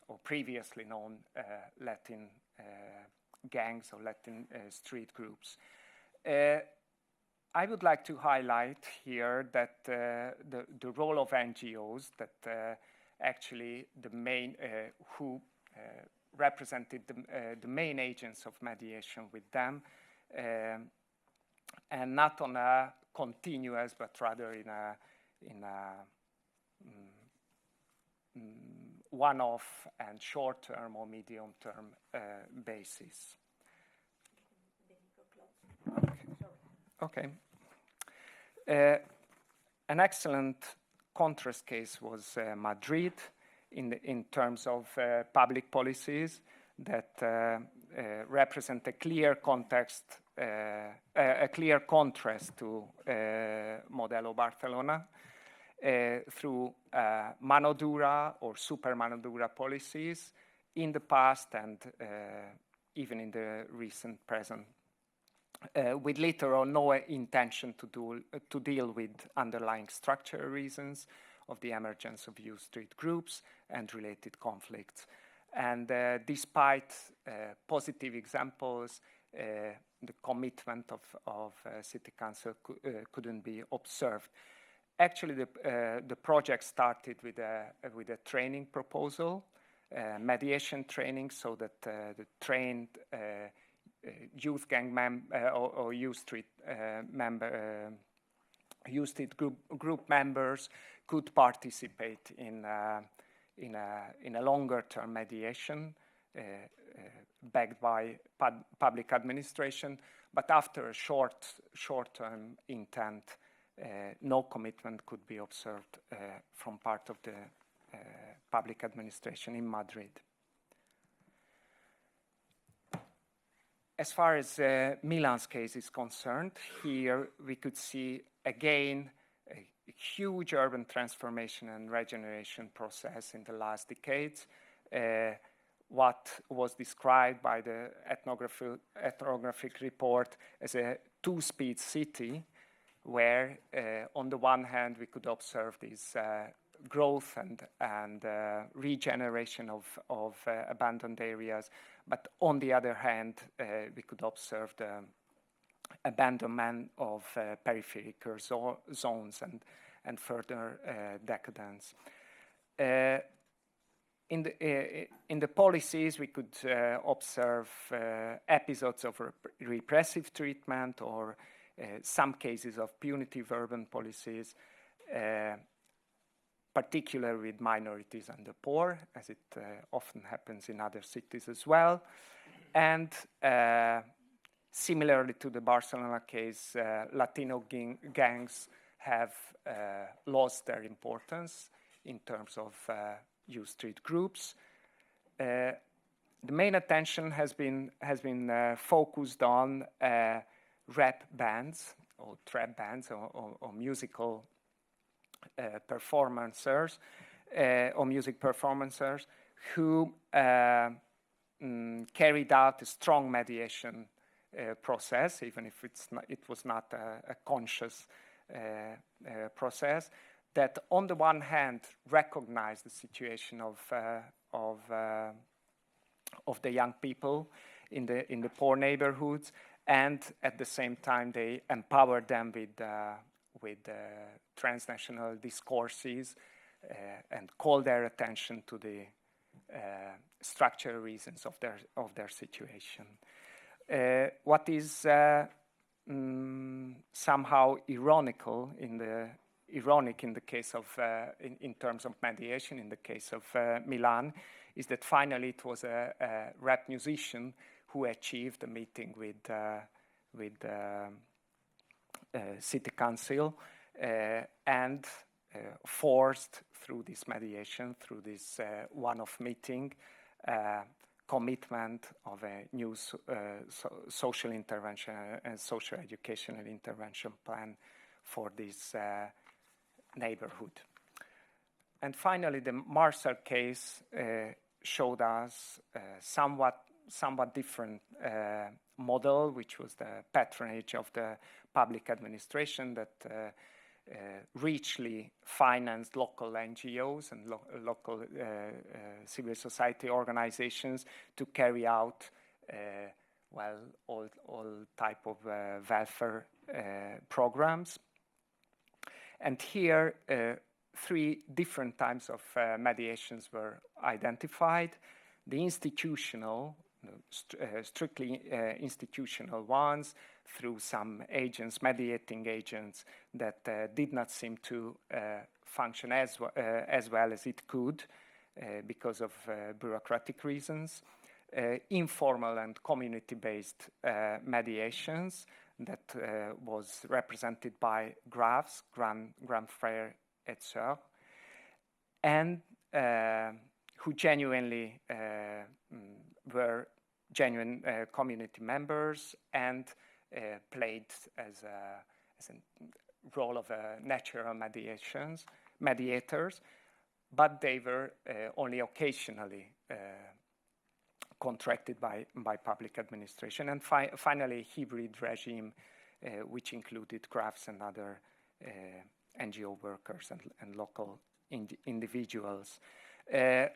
or previously known Latin gangs or Latin street groups. I would like to highlight here that the role of NGOs, that actually the main who represented the main agents of mediation with them, and not on a continuous, but rather in a one-off and short-term or medium-term basis. Okay. An excellent contrast case was Madrid in terms of public policies that represent a clear context, a clear contrast to Modelo Barcelona through mano dura or super mano dura policies in the past and even in the recent present. With little or no intention to deal with underlying structural reasons of the emergence of youth street groups and related conflicts. And despite positive examples, the commitment of City Council couldn't be observed. Actually, the project started with a training proposal, mediation training, so that the trained youth gang or youth street youth street group members could participate in a longer-term mediation backed by public administration. But after a short-term intent, no commitment could be observed from part of the public administration in Madrid. As far as Milan's case is concerned, here we could see again a huge urban transformation and regeneration process in the last decades. What was described by the ethnographic report as a two-speed city, where on the one hand we could observe this growth and regeneration of abandoned areas, but on the other hand we could observe the abandonment of peripheral zones and further decadence. In the policies, we could observe episodes of repressive treatment or some cases of punitive urban policies, particularly with minorities and the poor, as it often happens in other cities as well. And similarly to the Barcelona case, Latino gangs have lost their importance in terms of youth street groups. The main attention has been focused on rap bands or trap bands or musical performancers or music performancers who carried out a strong mediation process, even if it was not a conscious process, that on the one hand recognize the situation of the young people in the poor neighborhoods, and at the same time they empower them with transnational discourses and call their attention to the structural reasons of their situation. What is somehow ironic in the case of in terms of mediation in the case of Milan is that finally it was a rap musician who achieved a meeting with city council and forced through this mediation, through this one-off meeting, commitment of a new social intervention and social educational intervention plan for this neighborhood. And finally, the Marcel case showed us somewhat different model, which was the patronage of the public administration that richly financed local NGOs and local civil society organizations to carry out all type of welfare programs. And here, 3 different types of mediations were identified. The institutional, strictly institutional ones, through some agents, mediating agents that did not seem to function as well as it could because of bureaucratic reasons. Informal and community-based mediations that was represented by Grafs, Grand Frère et Sœurs, and who genuinely were genuine community members and played as a role of natural mediators, but they were only occasionally contracted by public administration. And finally, a hybrid regime, which included Grafs and other NGO workers and local individuals.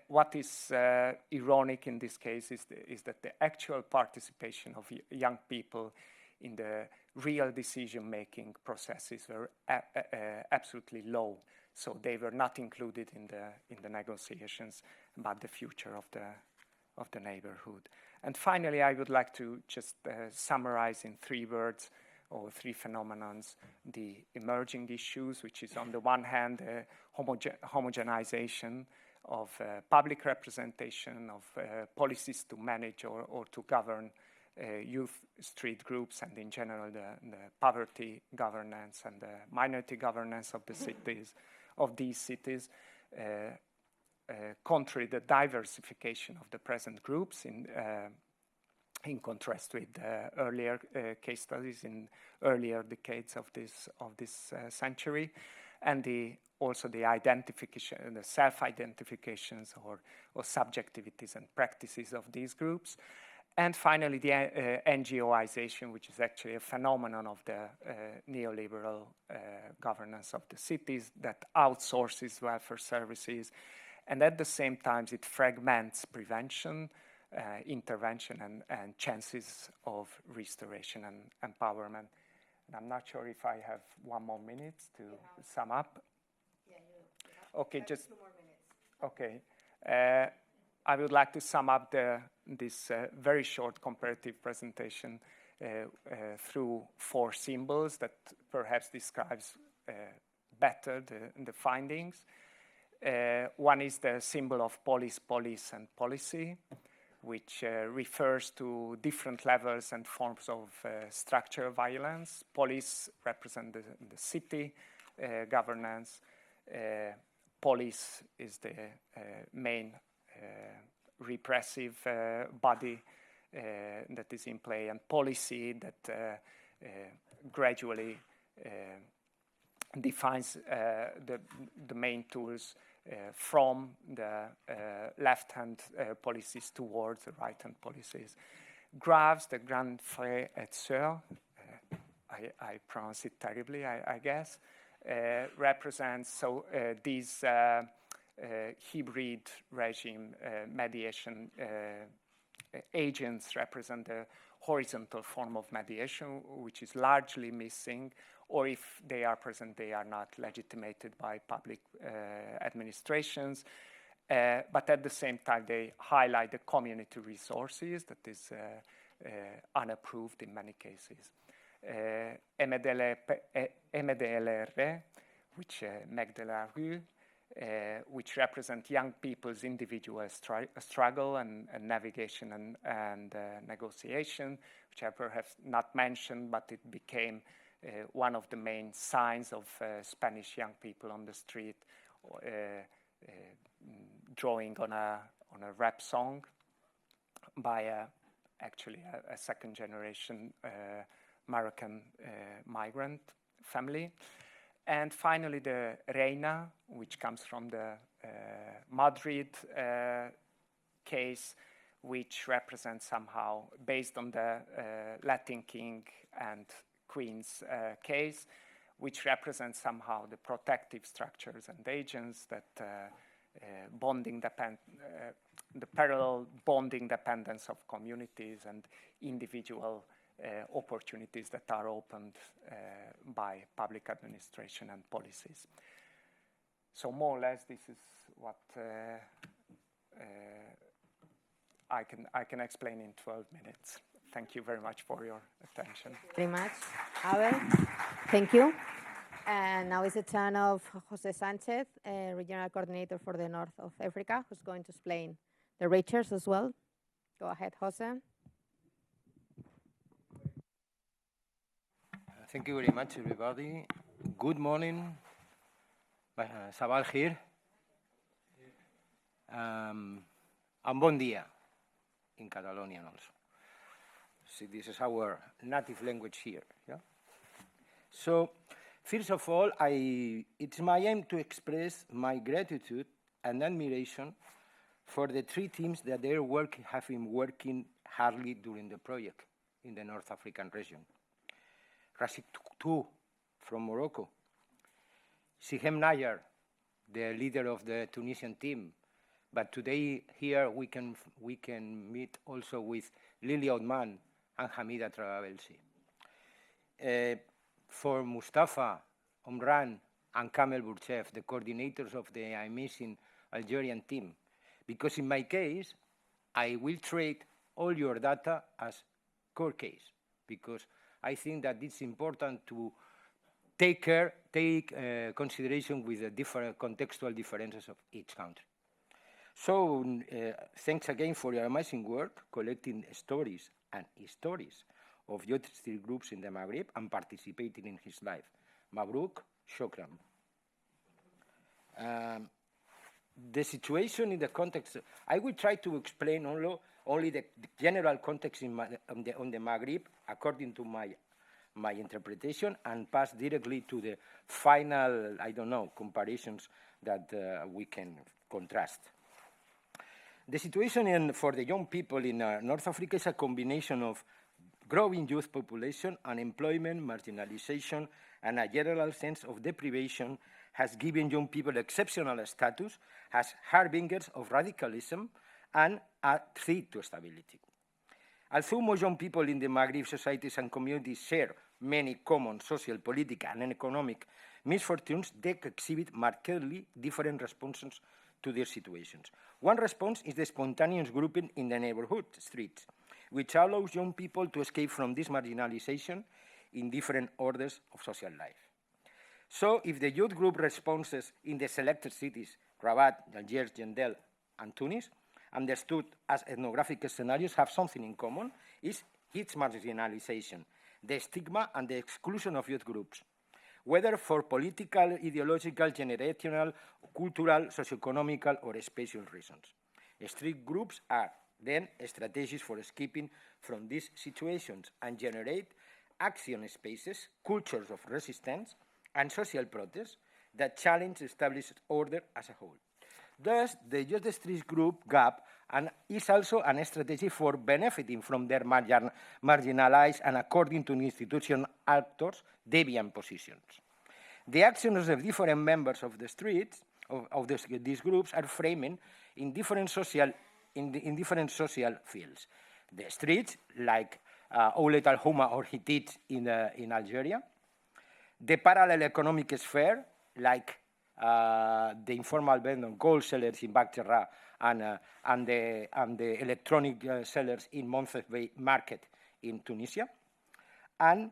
What is ironic in this case is that the actual participation of young people in the real decision-making processes were absolutely low. So they were not included in the negotiations about the future of the neighborhood. And finally, I would like to just summarize in 3 words or 3 phenomena the emerging issues, which is on the one hand homogenization of public representation, of policies to manage or to govern youth street groups, and in general the poverty governance and the minority governance of the cities, of these cities, contrary the diversification of the present groups in contrast with earlier case studies in earlier decades of this century, and also the identification, the self-identifications or subjectivities and practices of these groups. And finally, the NGOization, which is actually a phenomenon of the neoliberal governance of the cities that outsources welfare services, and at the same time it fragments prevention, intervention, and chances of restoration and empowerment. And I'm not sure if I have 1 more minute to sum up. Okay, just 2 more minutes. Okay. I would like to sum up this very short comparative presentation through 4 symbols that perhaps describes better the findings. One is the symbol of police, police, and policy, which refers to different levels and forms of structural violence. Police represent the city governance. Police is the main repressive body that is in play, and policy that gradually defines the main tools from the left-hand policies towards the right-hand policies. Graves, the grand frère et sœur, I pronounce it terribly, I guess, represents these hybrid regime mediation agents represent the horizontal form of mediation, which is largely missing, or if they are present, they are not legitimated by public administrations. But at the same time, they highlight the community resources that is unapproved in many cases. MDLR, which maig de la rue, which represent young people's individual struggle and navigation and negotiation, which I perhaps not mentioned, but it became one of the main signs of Spanish young people on the street, drawing on a rap song by actually a second generation Moroccan migrant family. And finally, the Reina, which comes from the Madrid case, which represents somehow, based on the Latin king and queen's case, which represents somehow the protective structures and agents that the parallel bonding dependence of communities and individual opportunities that are opened by public administration and policies. So more or less, this is what I can explain in 12 minutes. Thank you very much for your attention. Very much, Abel. Thank you. And now is the turn of Jose Sanchez, Regional Coordinator for the North of Africa, who's going to explain the raters as well. Go ahead, Jose. Thank you very much, everybody. Good morning. Sabal here. And bon dia in Catalonian also. See, this is our native language here. Yeah? So, first of all, it's my aim to express my gratitude and admiration for the 3 teams that have been working hardly during the project in the North African region. Rashid Toutou from Morocco, Sihem Nayar, the leader of the Tunisian team, but today here we can meet also with Lili Othman and Hamida Trabelsi. For Mustafa, Omran, and Kamel Bourchev, the coordinators of the amazing Algerian team, because in my case, I will treat all your data as core case, because I think that it's important to take consideration with the different contextual differences of each country. So thanks again for your amazing work collecting stories and histories of youth street groups in the Maghreb and participating in his life. Mabruk, shukran. The situation in the context, I will try to explain only the general context on the Maghreb according to my interpretation and pass directly to the final, comparisons that we can contrast. The situation for the young people in North Africa is a combination of growing youth population, unemployment, marginalization, and a general sense of deprivation has given young people exceptional status as harbingers of radicalism and a threat to stability. Although most young people in the Maghreb societies and communities share many common social, political, and economic misfortunes, they exhibit markedly different responses to their situations. One response is the spontaneous grouping in the neighborhood streets, which allows young people to escape from this marginalization in different orders of social life. So if the youth group responses in the selected cities, Rabat, Algiers, Jendel, and Tunis, understood as ethnographic scenarios, have something in common, is its marginalization, the stigma and the exclusion of youth groups, whether for political, ideological, generational, cultural, socioeconomical, or spatial reasons. Street groups are then strategies for escaping from these situations and generate action spaces, cultures of resistance, and social protest that challenge established order as a whole. Thus, the Youth Street Group gap is also a strategy for benefiting from their marginalized and, according to institutional actors, deviant positions. The actions of different members of the streets, these groups, are framing in different social fields. The streets, like Oulet al-Houma or Hittite in Algeria, the parallel economic sphere, like the informal vendor gold sellers in Bakterra and the electronic sellers in Moncef Bay market in Tunisia, and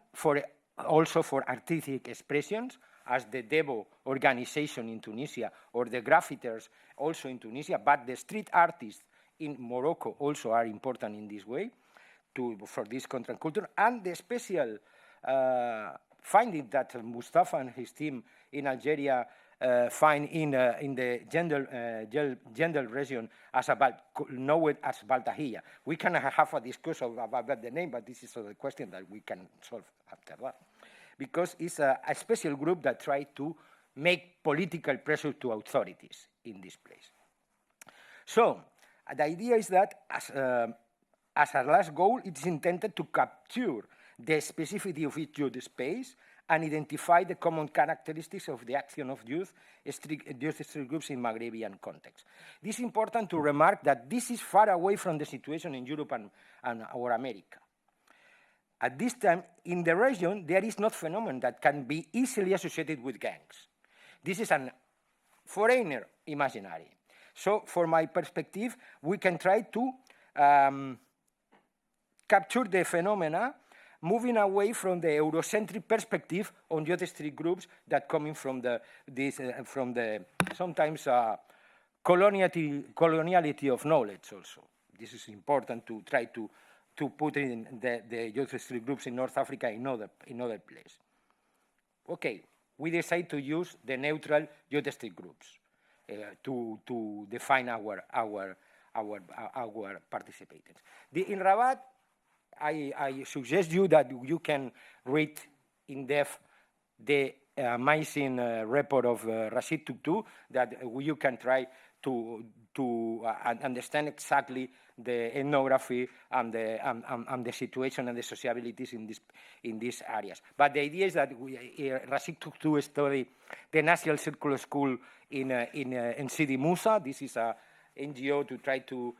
also for artistic expressions, as the Debo organization in Tunisia or the graffiters also in Tunisia, but the street artists in Morocco also are important in this way for this contraculture, and the special finding that Mustafa and his team in Algeria find in the gender region as known as Baltahia. We can have a discussion about the name, but this is the question that we can solve after that. Because it's a special group that tries to make political pressure to authorities in this place. So the idea is that as a last goal, it's intended to capture the specificity of each youth space and identify the common characteristics of the action of youth street groups in Maghrebian context. This is important to remark that this is far away from the situation in Europe or America. At this time, in the region, there is no phenomenon that can be easily associated with gangs. This is a foreigner imaginary. So, from my perspective, we can try to capture the phenomena moving away from the Eurocentric perspective on youth street groups that coming from the sometimes coloniality of knowledge also. This is important to try to put in the youth street groups in North Africa in other place. Okay, we decide to use the neutral youth street groups to define our participants. In Rabat, I suggest you that you can read in depth the amazing report of Rashid Toutou, that you can try to understand exactly the ethnography and the situation and the sociabilities in these areas. But the idea is that Rashid Toutou studied the National Circular School in Sidi Moussa. This is an NGO to try to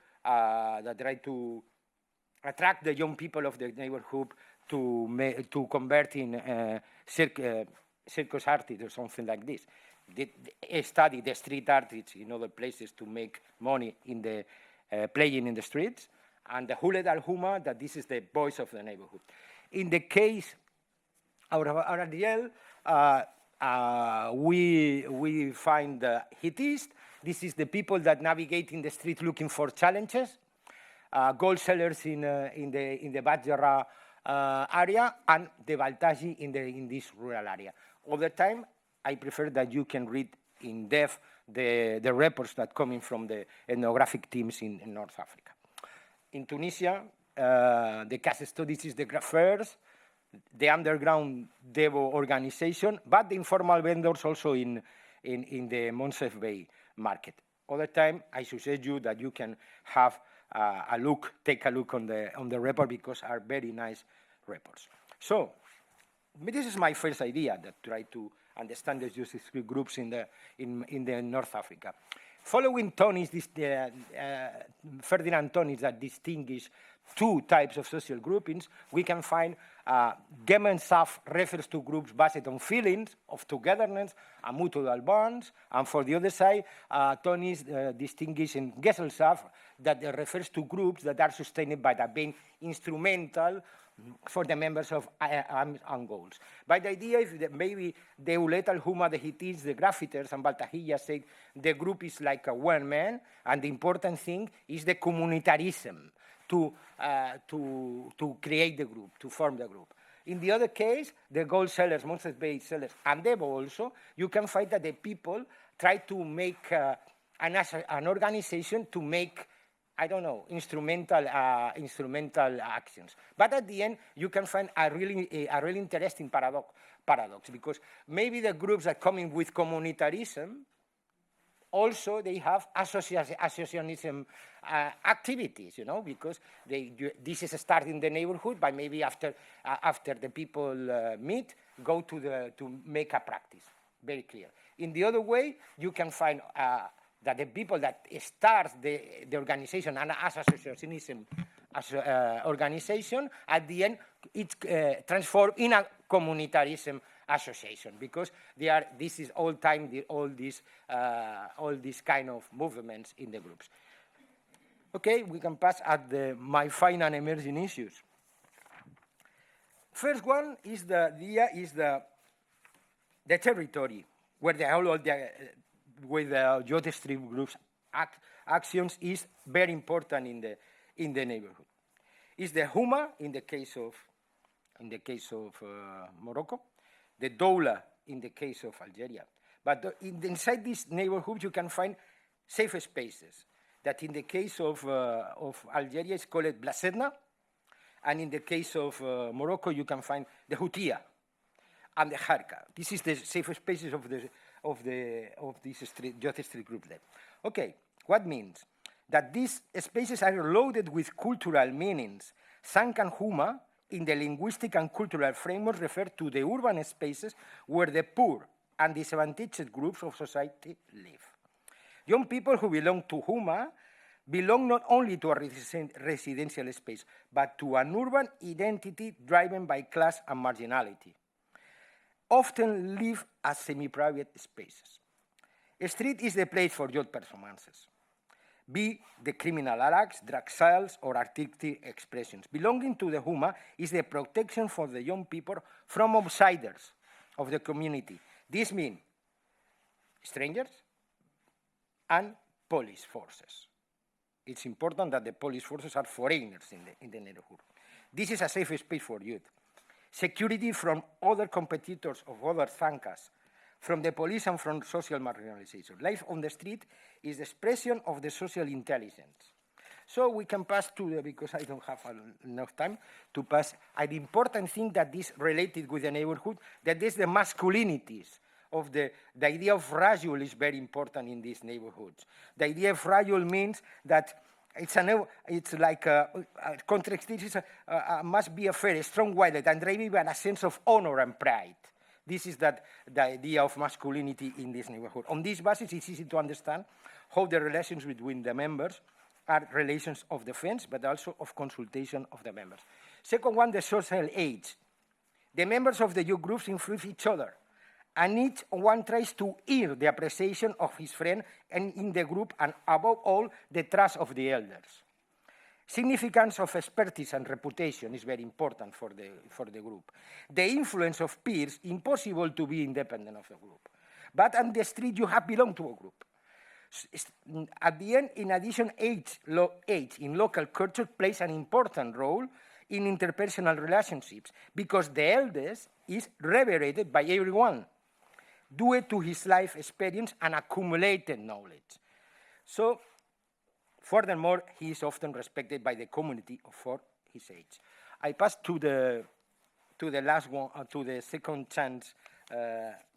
attract the young people of the neighborhood to convert in circus artists or something like this. They study the street artists in other places to make money in the playing in the streets, and the Oulet al-Houma, that this is the voice of the neighborhood. In the case of Ariel, we find the Hittites. This is the people that navigate in the street looking for challenges. Gold sellers in the Badjara area, and the Baltaji in this rural area. All the time, I prefer that you can read in depth the reports that coming from the ethnographic teams in North Africa. In Tunisia, the case studies is the graffeurs, the underground Debo organization, but the informal vendors also in the Moncef Bay market. All the time, I suggest you that you can have take a look on the report, because are very nice reports. So this is my first idea, that try to understand the youth groups in the North Africa. Following Tonis, Ferdinand Tonis, that distinguish two types of social groupings, we can find Gemeinschaft refers to groups based on feelings of togetherness and mutual bonds. And for the other side, Tony is distinguishing Gesellschaft that refers to groups that are sustained by that being instrumental for the members of aims and goals. But the idea is that maybe the Euletal Huma, the Hittites, the Graffiters, and Baltahilla said the group is like a one man, and the important thing is the communitarism to create the group, to form the group. In the other case, the gold sellers, monster-based sellers, and Devo also, you can find that the people try to make an organization to make, I don't know, instrumental actions. But at the end, you can find a really interesting paradox, because maybe the groups that come in with communitarism, also they have associationism activities, you know, because this is starting in the neighborhood, but maybe after the people meet, go to make a practice, very clear. In the other way, you can find that the people that start the organization and as associationism organization, at the end, it's transformed in a communitarism association, because this is all these kind of movements in the groups. Okay, we can pass at my final emerging issues. First one is the territory where the youth street groups actions is very important in the neighborhood. Is the Huma in the case of Morocco, the Doula in the case of Algeria. But inside these neighborhoods, you can find safe spaces that in the case of Algeria is called Blasedna, and in the case of Morocco, you can find the Houtia and the Harka. This is the safe spaces of these youth street groups there. Okay, what means? That these spaces are loaded with cultural meanings. Sank and Huma, in the linguistic and cultural framework, refer to the urban spaces where the poor and disadvantaged groups of society live. Young people who belong to Huma belong not only to a residential space, but to an urban identity driven by class and marginality. Often live as semi-private spaces. A street is the place for youth performances, be the criminal acts, drug sales, or artistic expressions. Belonging to the Huma is the protection for the young people from outsiders of the community. This means strangers and police forces. It's important that the police forces are foreigners in the neighborhood. This is a safe space for youth. Security from other competitors of other Zankas, from the police and from social marginalization. Life on the street is the expression of the social intelligence. So we can pass to, because I don't have enough time, to pass an important thing that is related with the neighborhood, that is the masculinities of the idea of rajul is very important in these neighborhoods. The idea of rajul means that it's like a context, must be a fair, strong, wild, and driven by a sense of honor and pride. This is the idea of masculinity in this neighborhood. On this basis, it's easy to understand how the relations between the members are relations of defense, but also of consultation of the members. Second one, the social age. The members of the youth groups influence each other, and each one tries to earn the appreciation of his friend and in the group, and above all, the trust of the elders. Significance of expertise and reputation is very important for the group. The influence of peers, impossible to be independent of the group. But on the street, you have belonged to a group. At the end, in addition, age in local culture plays an important role in interpersonal relationships, because the eldest is revered by everyone due to his life experience and accumulated knowledge. So, furthermore, he is often respected by the community for his age. I pass to the last one, to the second chance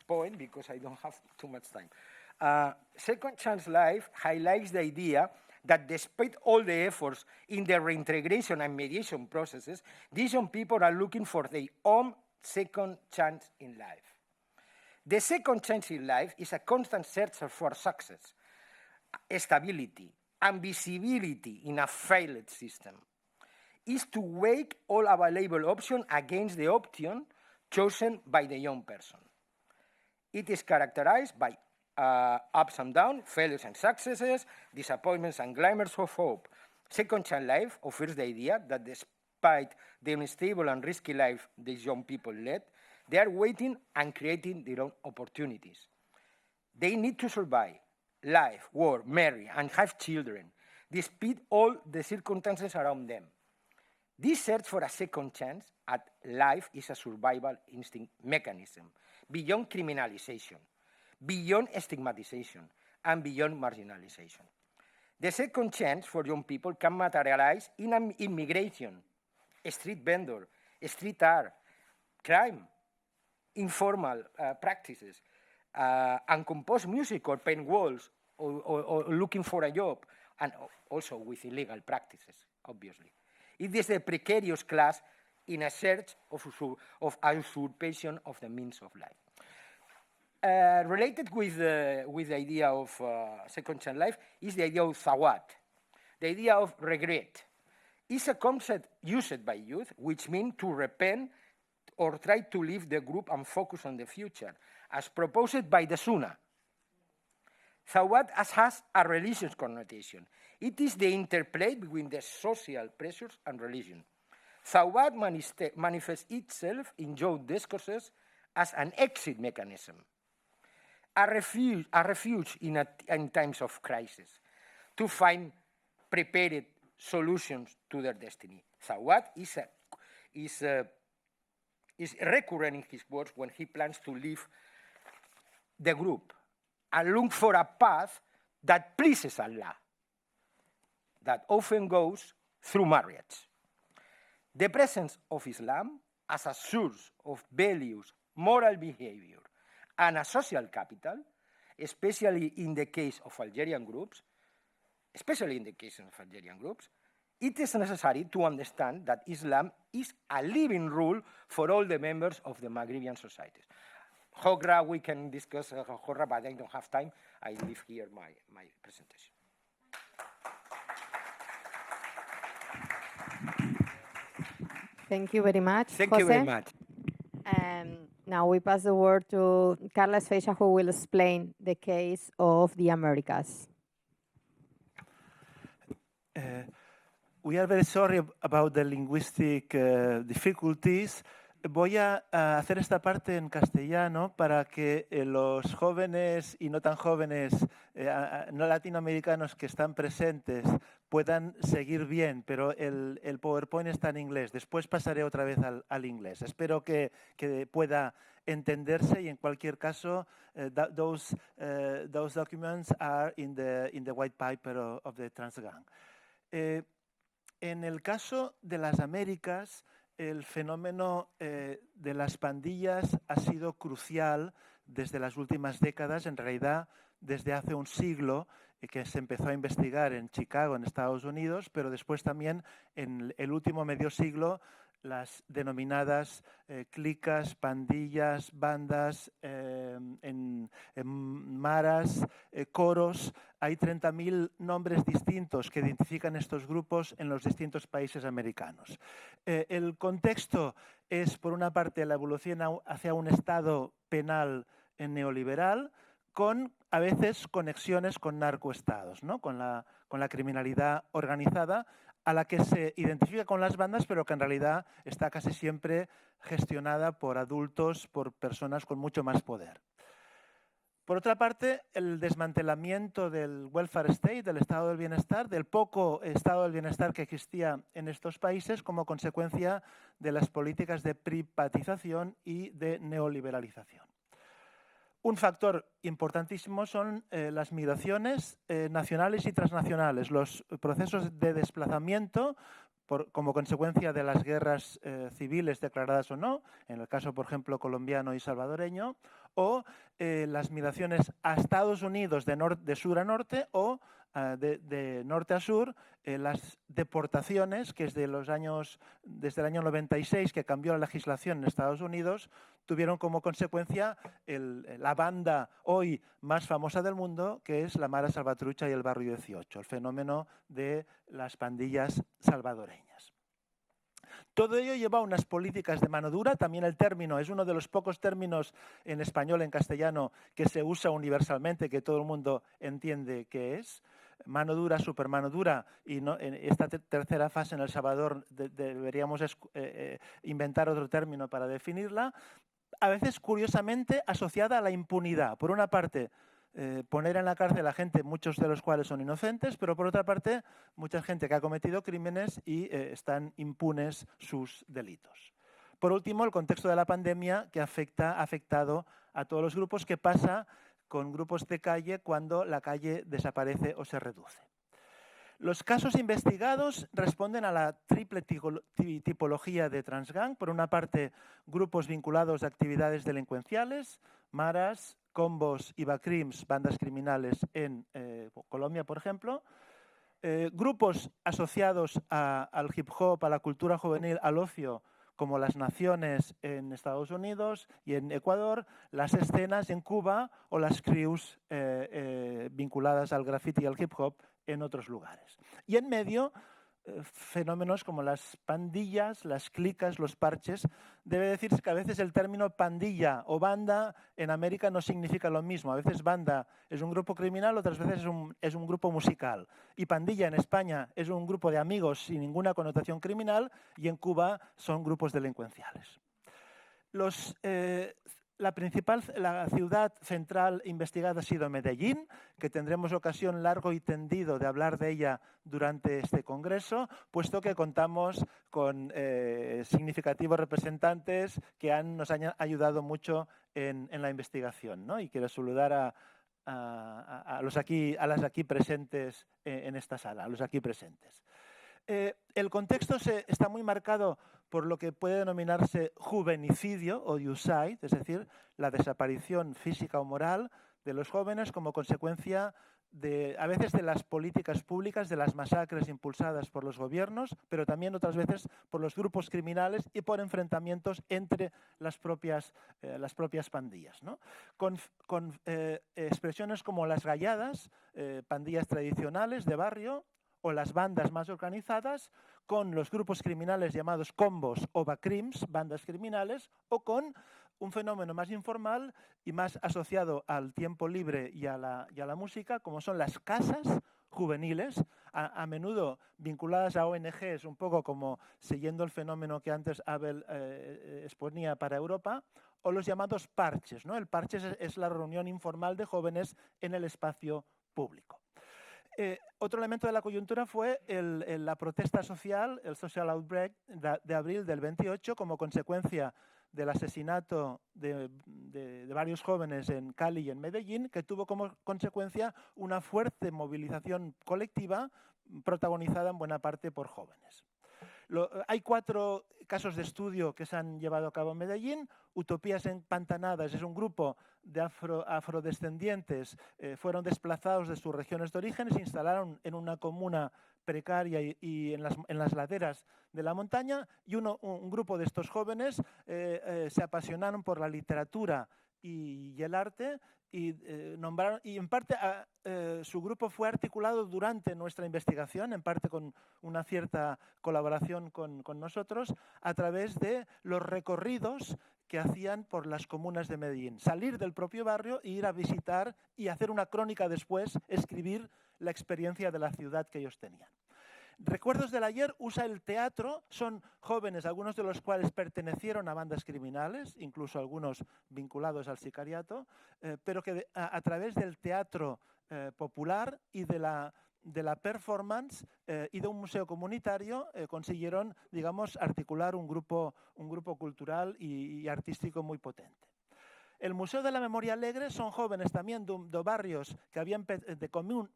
point, because I don't have too much time. Second chance life highlights the idea that despite all the efforts in the reintegration and mediation processes, these young people are looking for their own second chance in life. The second chance in life is a constant search for success, stability, and visibility in a failed system. is to weigh all available options against the option chosen by the young person. It is characterized by ups and downs, failures and successes, disappointments and glimmers of hope. Second Chance Life offers the idea that despite the unstable and risky life these young people led, they are waiting and creating their own opportunities. They need to survive, live, work, marry, and have children, despite all the circumstances around them. This search for a second chance at life is a survival instinct mechanism, beyond criminalization, beyond stigmatization, and beyond marginalization. The second chance for young people can materialize in immigration, street vendor, street art, crime, informal practices, and compose music or paint walls or looking for a job, and also with illegal practices, obviously. It is a precarious class in a search of usurpation of the means of life. Related with the idea of second chance life is the idea of thawat, the idea of regret. It's a concept used by youth, which means to repent or try to leave the group and focus on the future, as proposed by the Sunnah. Thawat has a religious connotation. It is the interplay between the social pressures and religion. Thawat manifests itself in youth discourses as an exit mechanism, a refuge in times of crisis, to find prepared solutions to their destiny. Thawat is recurrent in his works when he plans to leave the group and look for a path that pleases Allah, that often goes through marriage. The presence of Islam as a source of values, moral behavior, and a social capital, especially in the case of Algerian groups, it is necessary to understand that Islam is a living rule for all the members of the Maghrebian societies. Hogra, we can discuss Hogra, but I don't have time. I leave here my presentation. Thank you very much, Thank Jose. you very much. Now we pass the word to Carles Feixa, who will explain the case of the Americas. We are very sorry about the linguistic difficulties. Voy a hacer esta parte en castellano para que los jóvenes y no tan jóvenes no latinoamericanos que están presentes puedan seguir bien, pero el PowerPoint está en inglés. Después pasaré otra vez al inglés. Espero que pueda entenderse y en cualquier caso, those documents are in the white paper of the Transgang. En el caso de las Américas, el fenómeno de las pandillas ha sido crucial desde las últimas décadas, en realidad desde hace un siglo, que se empezó a investigar en Chicago, en Estados Unidos, pero después también en el último medio siglo las denominadas clicas, pandillas, bandas, en maras, coros. Hay 30.000 nombres distintos que identifican estos grupos en los distintos países americanos. El contexto es, por una parte, la evolución hacia un Estado penal neoliberal, con a veces conexiones con narcoestados, ¿no? con la criminalidad organizada, a la que se identifica con las bandas, pero que en realidad está casi siempre gestionada por adultos, por personas con mucho más poder. Por otra parte, el desmantelamiento del welfare state, del estado del bienestar, del poco estado del bienestar que existía en estos países como consecuencia de las políticas de privatización y de neoliberalización. Un factor importantísimo son las migraciones nacionales y transnacionales, los procesos de desplazamiento como consecuencia de las guerras civiles declaradas o no, en el caso, por ejemplo, colombiano y salvadoreño, o las migraciones a Estados Unidos de sur a norte o de norte a sur, las deportaciones, que es desde el año 96 que cambió la legislación en Estados Unidos, tuvieron como consecuencia la banda hoy más famosa del mundo, que es la Mara Salvatrucha y el Barrio 18, el fenómeno de las pandillas salvadoreñas. Todo ello lleva a unas políticas de mano dura. También el término es uno de los pocos términos en español, en castellano, que se usa universalmente, que todo el mundo entiende qué es. Mano dura, supermano dura, y no, en esta tercera fase en El Salvador deberíamos inventar otro término para definirla, a veces curiosamente asociada a la impunidad. Por una parte, poner en la cárcel a gente, muchos de los cuales son inocentes, pero por otra parte, mucha gente que ha cometido crímenes y están impunes sus delitos. Por último, el contexto de la pandemia que ha afectado a todos los grupos. ¿Qué pasa con grupos de calle cuando la calle desaparece o se reduce? Los casos investigados responden a la triple tipología de Transgang. Por una parte, grupos vinculados a actividades delincuenciales, maras, combos y bacrims, bandas criminales en Colombia, por ejemplo. Grupos asociados al hip hop, a la cultura juvenil, al ocio, como las Naciones en Estados Unidos y en Ecuador, las escenas en Cuba o las crews vinculadas al graffiti y al hip hop en otros lugares. Y en medio, fenómenos como las pandillas, las clicas, los parches. Debe decirse que a veces el término pandilla o banda en América no significa lo mismo. A veces banda es un grupo criminal, otras veces es un grupo musical. Y pandilla en España es un grupo de amigos sin ninguna connotación criminal, y en Cuba son grupos delincuenciales. La ciudad central investigada ha sido Medellín, que tendremos ocasión largo y tendido de hablar de ella durante este congreso, puesto que contamos con significativos representantes que nos han ayudado mucho en la investigación, ¿no? Y quiero saludar a las aquí presentes en esta sala, a los aquí presentes. El contexto está muy marcado por lo que puede denominarse juvenicidio o iucide, es decir, la desaparición física o moral de los jóvenes como consecuencia a veces de las políticas públicas, de las masacres impulsadas por los gobiernos, pero también otras veces por los grupos criminales y por enfrentamientos entre las propias pandillas, ¿no? Con expresiones como las galladas, pandillas tradicionales de barrio, o las bandas más organizadas, con los grupos criminales llamados combos o bacrims, bandas criminales, o con un fenómeno más informal y más asociado al tiempo libre y a la música, como son las casas juveniles, a menudo vinculadas a ONGs, un poco como siguiendo el fenómeno que antes Abel exponía para Europa, o los llamados parches, ¿no? El parche es la reunión informal de jóvenes en el espacio público. Otro elemento de la coyuntura fue la protesta social, el social outbreak de abril del 28, como consecuencia del asesinato de varios jóvenes en Cali y en Medellín, que tuvo como consecuencia una fuerte movilización colectiva protagonizada en buena parte por jóvenes. Hay 4 casos de estudio que se han llevado a cabo en Medellín. Utopías Empantanadas es un grupo de afrodescendientes, fueron desplazados de sus regiones de origen y se instalaron en una comuna precaria y en las laderas de la montaña, y un grupo de estos jóvenes se apasionaron por la literatura y el arte y nombraron, y en parte su grupo fue articulado durante nuestra investigación, en parte con una cierta colaboración con nosotros, a través de los recorridos que hacían por las comunas de Medellín. Salir del propio barrio e ir a visitar y hacer una crónica después, escribir la experiencia de la ciudad que ellos tenían. Recuerdos del Ayer usa el teatro, son jóvenes, algunos de los cuales pertenecieron a bandas criminales, incluso algunos vinculados al sicariato, pero que a través del teatro popular y de la performance y de un museo comunitario consiguieron, digamos, articular un grupo cultural y artístico muy potente. El Museo de la Memoria Alegre son jóvenes también de barrios de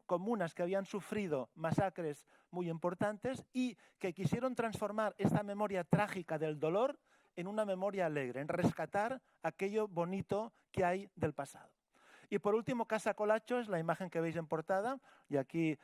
comunas que habían sufrido masacres muy importantes y que quisieron transformar esta memoria trágica del dolor en una memoria alegre, en rescatar aquello bonito que hay del pasado. Y por último, Casa Colacho es la imagen que veis en portada, y aquí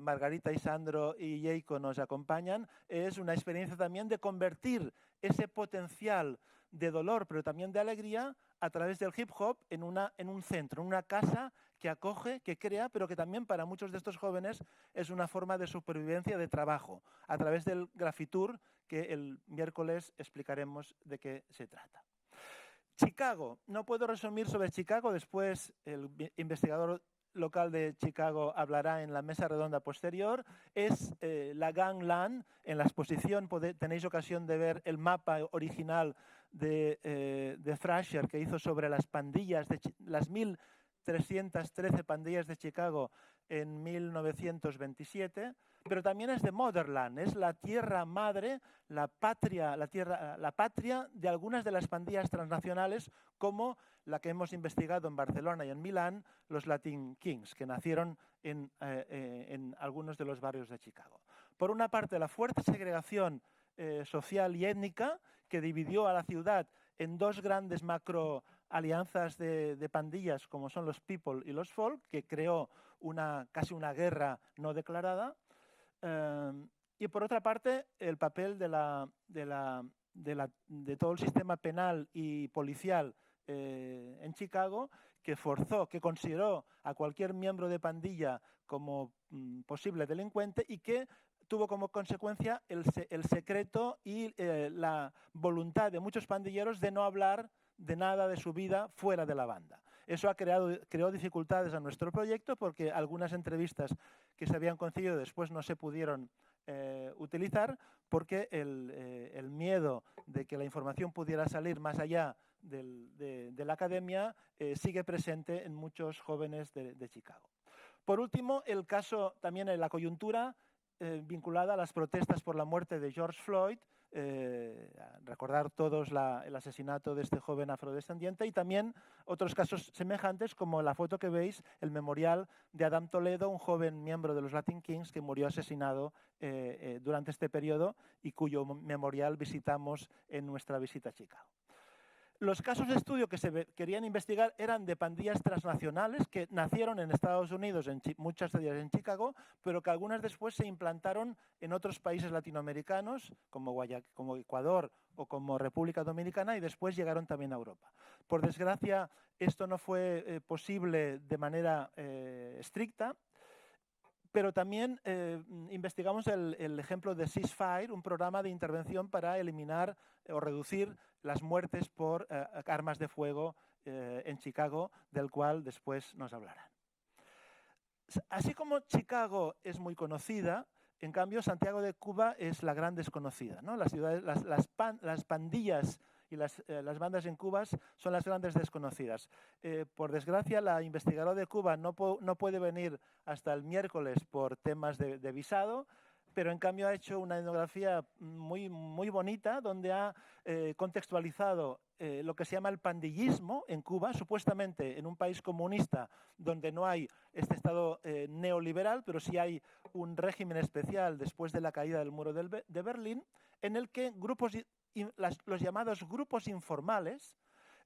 Margarita, Isandro y Yeiko nos acompañan. Es una experiencia también de convertir ese potencial de dolor, pero también de alegría, a través del hip hop en un centro, en una casa que acoge, que crea, pero que también para muchos de estos jóvenes es una forma de supervivencia, de trabajo, a través del grafitur, que el miércoles explicaremos de qué se trata. Chicago. No puedo resumir sobre Chicago, después el investigador local de Chicago hablará en la mesa redonda posterior. Es la Gangland. En la exposición tenéis ocasión de ver el mapa original de Thrasher que hizo sobre las pandillas, las 1.313 pandillas de Chicago en 1927, pero también es de Motherland, es la tierra madre, la patria de algunas de las pandillas transnacionales, como la que hemos investigado en Barcelona y en Milán, los Latin Kings, que nacieron en algunos de los barrios de Chicago. Por una parte, la fuerte segregación social y étnica que dividió a la ciudad en dos grandes macro alianzas de pandillas, como son los People y los Folk, que creó casi una guerra no declarada. Y por otra parte, el papel de todo el sistema penal y policial en Chicago, que consideró a cualquier miembro de pandilla como posible delincuente y que tuvo como consecuencia el secreto y la voluntad de muchos pandilleros de no hablar de nada de su vida fuera de la banda. Eso creó dificultades a nuestro proyecto porque algunas entrevistas que se habían concedido después no se pudieron utilizar porque el miedo de que la información pudiera salir más allá de la academia sigue presente en muchos jóvenes de Chicago. Por último, el caso también en la coyuntura vinculada a las protestas por la muerte de George Floyd, recordar todos el asesinato de este joven afrodescendiente, y también otros casos semejantes como la foto que veis, el memorial de Adam Toledo, un joven miembro de los Latin Kings que murió asesinado durante este periodo y cuyo memorial visitamos en nuestra visita a Chicago. Los casos de estudio que se querían investigar eran de pandillas transnacionales que nacieron en Estados Unidos, muchas de ellas en Chicago, pero que algunas después se implantaron en otros países latinoamericanos, como Ecuador o como República Dominicana, y después llegaron también a Europa. Por desgracia, esto no fue posible de manera estricta, pero también investigamos el ejemplo de Ceasefire, un programa de intervención para eliminar o reducir las muertes por armas de fuego en Chicago, del cual después nos hablarán. Así como Chicago es muy conocida, en cambio Santiago de Cuba es la gran desconocida, ¿no? Las pandillas y las bandas en Cuba son las grandes desconocidas. Por desgracia, la investigadora de Cuba no puede venir hasta el miércoles por temas de visado, pero en cambio ha hecho una etnografía muy, muy bonita donde ha contextualizado lo que se llama el pandillismo en Cuba, supuestamente en un país comunista donde no hay este Estado neoliberal, pero sí hay un régimen especial después de la caída del muro de Berlín, en el que los llamados grupos informales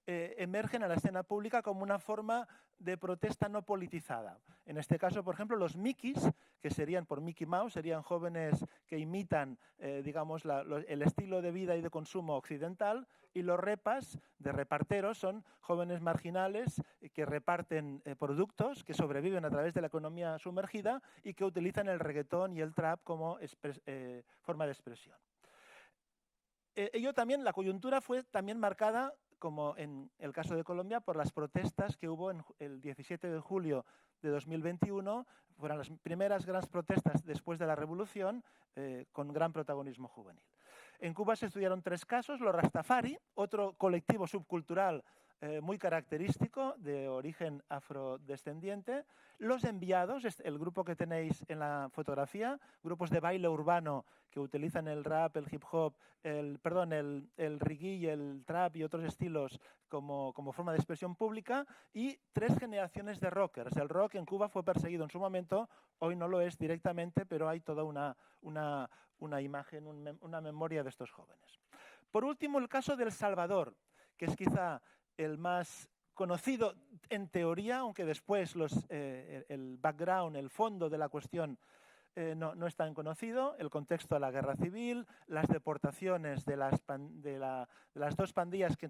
emergen a la escena pública como una forma de protesta no politizada. En este caso, por ejemplo, los Mickeys, que serían por Mickey Mouse, serían jóvenes que imitan, digamos, el estilo de vida y de consumo occidental, y los repas, de reparteros, son jóvenes marginales que reparten productos, que sobreviven a través de la economía sumergida y que utilizan el reggaetón y el trap como forma de expresión. La coyuntura fue también marcada, como en el caso de Colombia, por las protestas que hubo el 17 de julio de 2021, fueron las primeras grandes protestas después de la revolución, con gran protagonismo juvenil. En Cuba se estudiaron 3 casos: los Rastafari, otro colectivo subcultural muy característico de origen afrodescendiente; los enviados, el grupo que tenéis en la fotografía, grupos de baile urbano que utilizan el rap, el hip hop, el reggae, el trap y otros estilos como forma de expresión pública; y 3 generaciones de rockers. El rock en Cuba fue perseguido en su momento, hoy no lo es directamente, pero hay toda una imagen, una memoria de estos jóvenes. Por último, el caso de El Salvador, que es quizá el más conocido en teoría, aunque después el background, el fondo de la cuestión no es tan conocido, el contexto de la guerra civil, las deportaciones de las dos pandillas que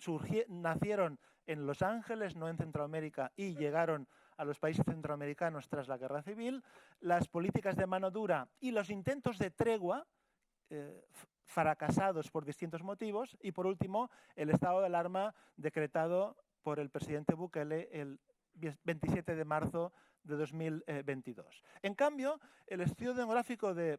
nacieron en Los Ángeles, no en Centroamérica, y llegaron a los países centroamericanos tras la guerra civil, las políticas de mano dura y los intentos de tregua fracasados por distintos motivos, y por último el estado de alarma decretado por el presidente Bukele el 27 de marzo de 2022. En cambio, el estudio demográfico de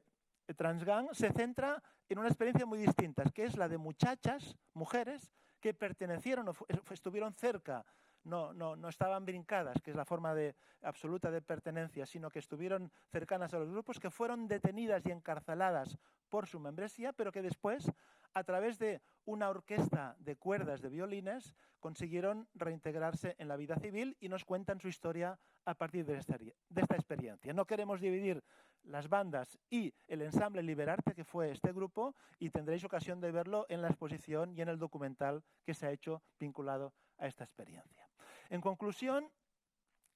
Transgang se centra en una experiencia muy distinta, que es la de muchachas, mujeres, que pertenecieron o estuvieron cerca, no estaban brincadas, que es la forma absoluta de pertenencia, sino que estuvieron cercanas a los grupos, que fueron detenidas y encarceladas por su membresía, pero que después, a través de una orquesta de cuerdas de violines, consiguieron reintegrarse en la vida civil y nos cuentan su historia a partir de esta experiencia. No queremos dividir las bandas y el ensamble Liberarte, que fue este grupo, y tendréis ocasión de verlo en la exposición y en el documental que se ha hecho vinculado a esta experiencia. En conclusión,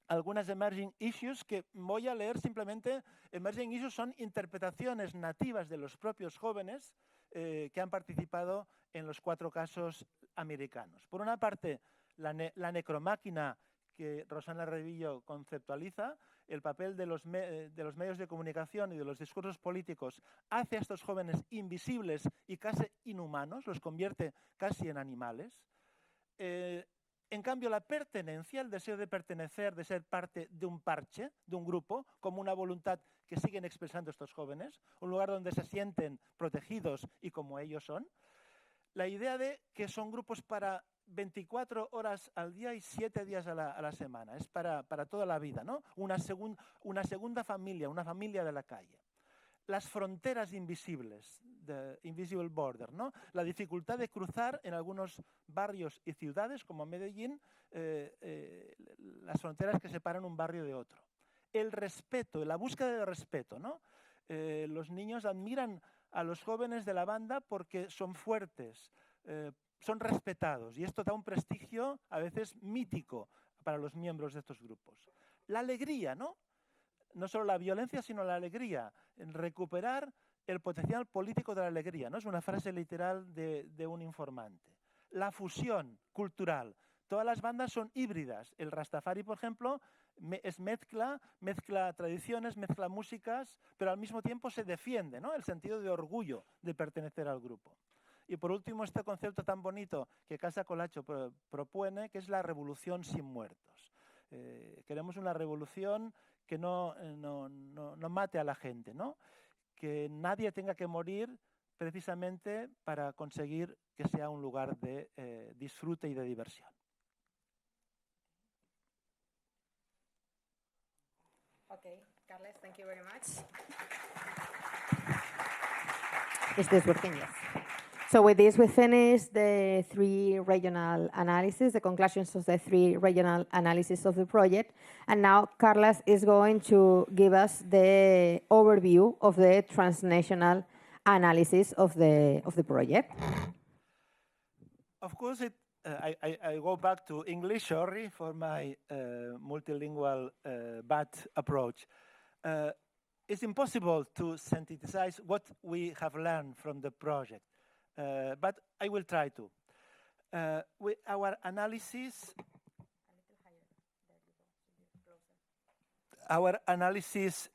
algunas emerging issues que voy a leer simplemente. Emerging issues son interpretaciones nativas de los propios jóvenes que han participado en los 4 casos americanos. Por una parte, la necromáquina que Rosana Revillo conceptualiza, el papel de los medios de comunicación y de los discursos políticos hace a estos jóvenes invisibles y casi inhumanos, los convierte casi en animales. En cambio, la pertenencia, el deseo de pertenecer, de ser parte de un parche, de un grupo, como una voluntad que siguen expresando estos jóvenes, un lugar donde se sienten protegidos y como ellos son. La idea de que son grupos para 24 horas al día y 7 días a la semana, es para toda la vida, ¿no? Una segunda familia, una familia de la calle. Las fronteras invisibles, the invisible border, ¿no? La dificultad de cruzar en algunos barrios y ciudades, como Medellín, las fronteras que separan un barrio de otro. El respeto, la búsqueda del respeto, ¿no? Los niños admiran a los jóvenes de la banda porque son fuertes, son respetados, y esto da un prestigio a veces mítico para los miembros de estos grupos. La alegría, ¿no? No solo la violencia, sino la alegría, en recuperar el potencial político de la alegría, ¿no? Es una frase literal de un informante. La fusión cultural. Todas las bandas son híbridas. El Rastafari, por ejemplo, mezcla tradiciones, mezcla músicas, pero al mismo tiempo se defiende, ¿no? El sentido de orgullo de pertenecer al grupo. Y por último, este concepto tan bonito que Casa Colacho propone, que es la revolución sin muertos. Queremos una revolución que no mate a la gente, ¿no? Que nadie tenga que morir precisamente para conseguir que sea un lugar de disfrute y de diversión. Okay, Carles, thank you very much. Is this working? Yes. So with this, we finish the 3 regional analyses, the conclusions of the 3 regional analyses of the project. And now Carles is going to give us the overview of the transnational analysis of the project. Of course, I go back to English, sorry for my multilingual bad approach. It's impossible to synthesize what we have learned from the project. But I will try to. Our analysis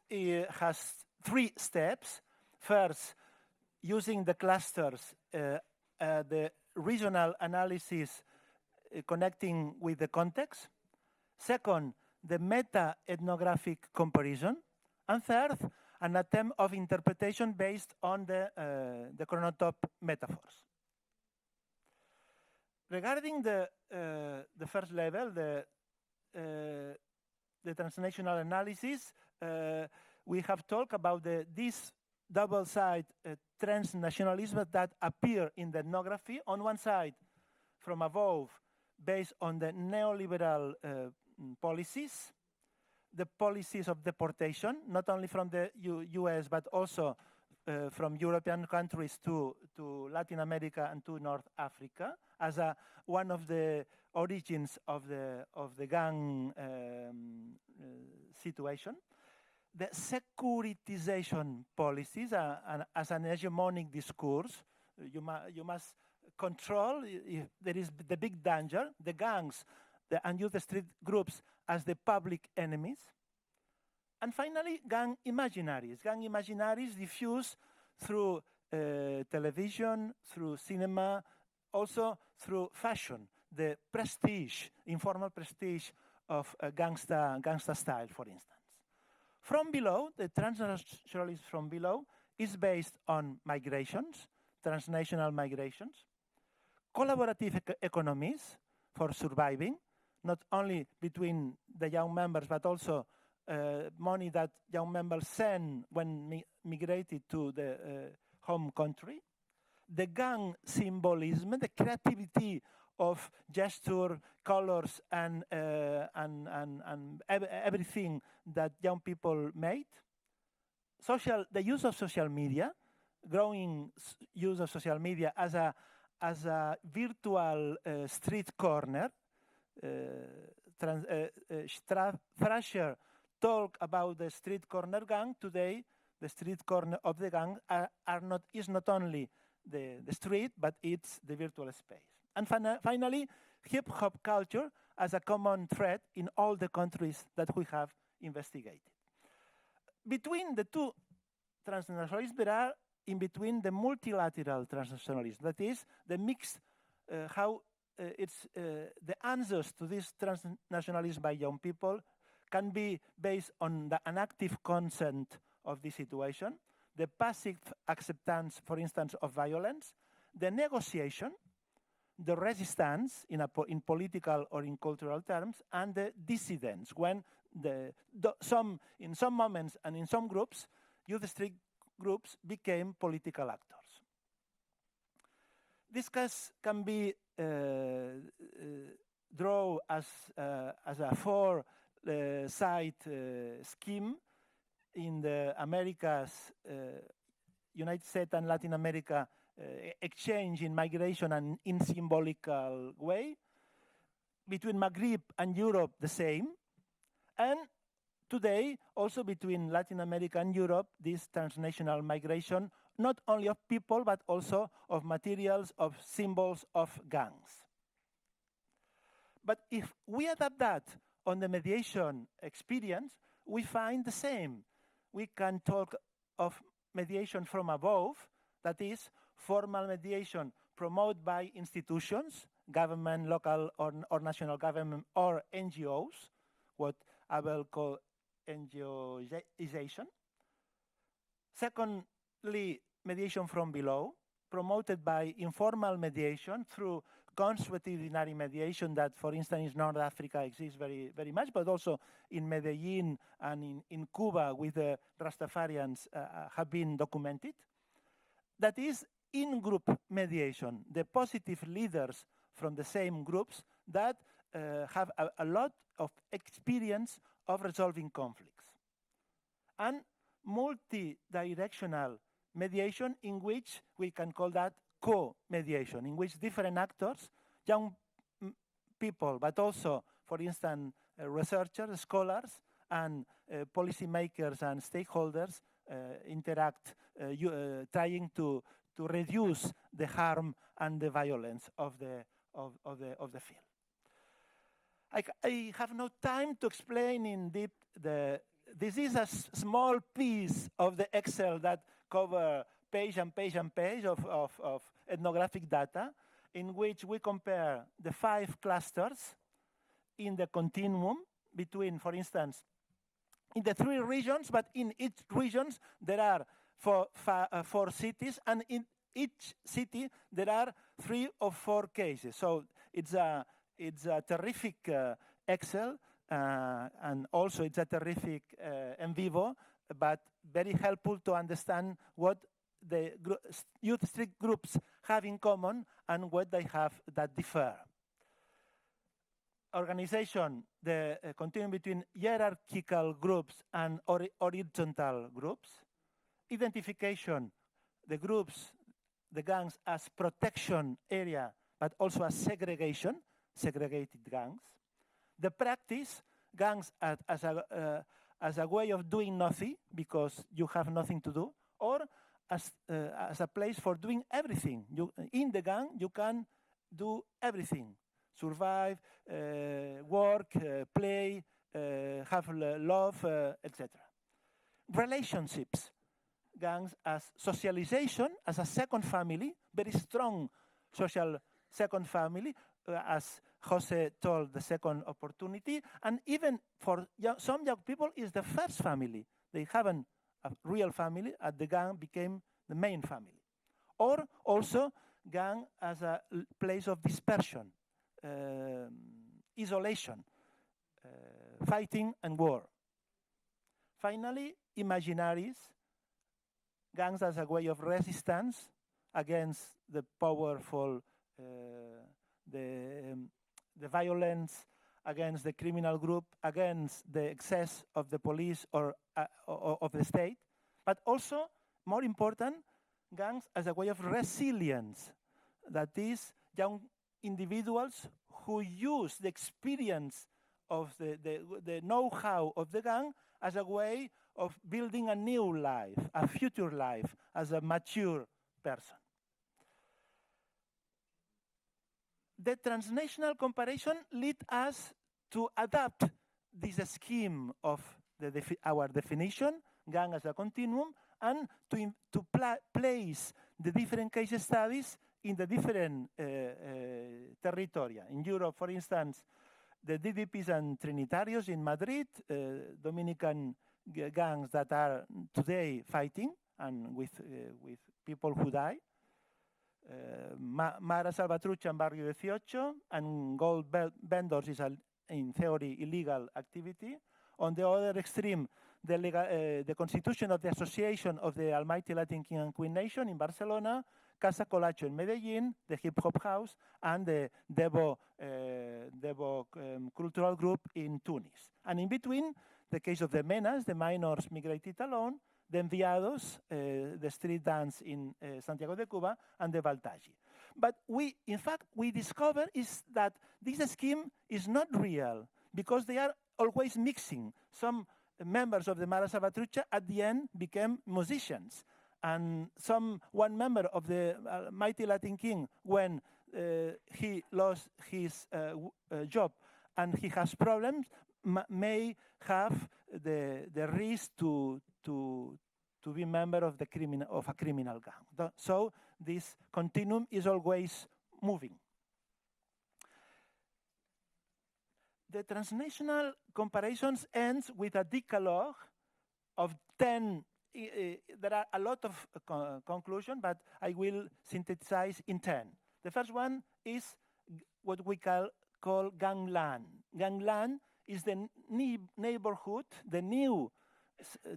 has 3 steps. First, using the clusters, the regional analysis connecting with the context. Second, the meta-ethnographic comparison. And third, an attempt of interpretation based on the chronotope metaphors. Regarding the first level, the transnational analysis, we have talked about this double-side transnationalism that appear in the ethnography. On one side, from above, based on the neoliberal policies, the policies of deportation, not only from the US, but also from European countries to Latin America and to North Africa as one of the origins of the gang situation. The securitization policies as an hegemonic discourse, you must control, if there is the big danger, the gangs and youth street groups as the public enemies. And finally, gang imaginaries diffused through television, through cinema, also through fashion, the prestige, informal prestige of gangsta style, for instance. From below, the transnationalism from below is based on migrations, transnational migrations, collaborative economies for surviving, not only between the young members, but also money that young members send when migrated to the home country. The gang symbolism, the creativity of gesture, colors, and everything that young people made. The use of social media, growing use of social media as a virtual street corner. Thrasher talk about the street corner gang. Today, the street corner of the gang is not only the street, but it's the virtual space. And finally, hip-hop culture as a common thread in all the countries that we have investigated. Between the two transnationalisms, there are in between the multilateral transnationalism, that is, the mixed, the answers to this transnationalism by young people can be based on an active consent of the situation, the passive acceptance, for instance, of violence, the negotiation, the resistance in political or in cultural terms, and the dissidence, when in some moments and in some groups, youth street groups became political actors. This case can be drawn as a four-side scheme in the Americas, United States and Latin America exchange in migration and in symbolical way. Between Maghreb and Europe, the same. And today, also between Latin America and Europe, this transnational migration, not only of people, but also of materials, of symbols, of gangs. But if we adapt that on the mediation experience, we find the same. We can talk of mediation from above, that is, formal mediation promoted by institutions, government, local or national government, or NGOs, what I will call NGOization. Secondly, mediation from below, promoted by informal mediation through consuetudinary mediation that, for instance, in North Africa exists very, very much, but also in Medellin and in Cuba with the Rastafarians have been documented. That is in-group mediation, the positive leaders from the same groups that have a lot of experience of resolving conflicts. And multi-directional mediation in which we can call that co-mediation, in which different actors, young people, but also, for instance, researchers, scholars, and policymakers and stakeholders interact, trying to reduce the harm and the violence of the field. I have no time to explain in deep this is a small piece of the Excel that cover page and page and page of ethnographic data in which we compare the 5 clusters in the continuum between, for instance, in the 3 regions, but in each regions there are 4 cities, and in each city there are 3 or 4 cases. So it's a terrific Excel, and also it's a terrific en vivo, but very helpful to understand what the youth street groups have in common and what they have that differ. Organization, the continuum between hierarchical groups and horizontal groups. identification, the groups, the gangs as protection area, but also as segregated gangs. The practice, gangs as a way of doing nothing because you have nothing to do, or as a place for doing everything. In the gang, you can do everything: survive, work, play, have love, etc. Relationships, gangs as socialization, as a second family, very strong social second family, as Jose told, the second opportunity, and even for some young people is the first family. They haven't a real family, and the gang became the main family. Or also gang as a place of dispersion, isolation, fighting and war. Finally, imaginaries, gangs as a way of resistance against the powerful, the violence, against the criminal group, against the excess of the police or of the state, but also, more important, gangs as a way of resilience. That is, young individuals who use the experience of the know-how of the gang as a way of building a new life, a future life, as a mature person. The transnational comparison led us to adapt this scheme of our definition, gang as a continuum, and to place the different case studies in the different territoria. In Europe, for instance, the DDPs and Trinitarios in Madrid, Dominican gangs that are today fighting and with people who die. Mara Salvatrucha and Barrio 18, and gold vendors is, in theory, illegal activity. On the other extreme, the constitution of the Association of the Almighty Latin King and Queen Nation in Barcelona, Casa Colacho in Medellin, the Hip Hop House, and the Devo Cultural Group in Tunis. And in between, the case of the MENAs, the minors migrated alone, the Enviados, the street dance in Santiago de Cuba, and the Baltagi. But in fact, we discover is that this scheme is not real because they are always mixing. Some members of the Mara Salvatrucha at the end became musicians. And one member of the Mighty Latin King, when he lost his job and he has problems, may have the risk to be member of a criminal gang. So this continuum is always moving. The transnational comparisons ends with a decalogue of 10. There are a lot of conclusions, but I will synthesize in 10. The first one is what we call Gangland. Gangland is the neighborhood, the new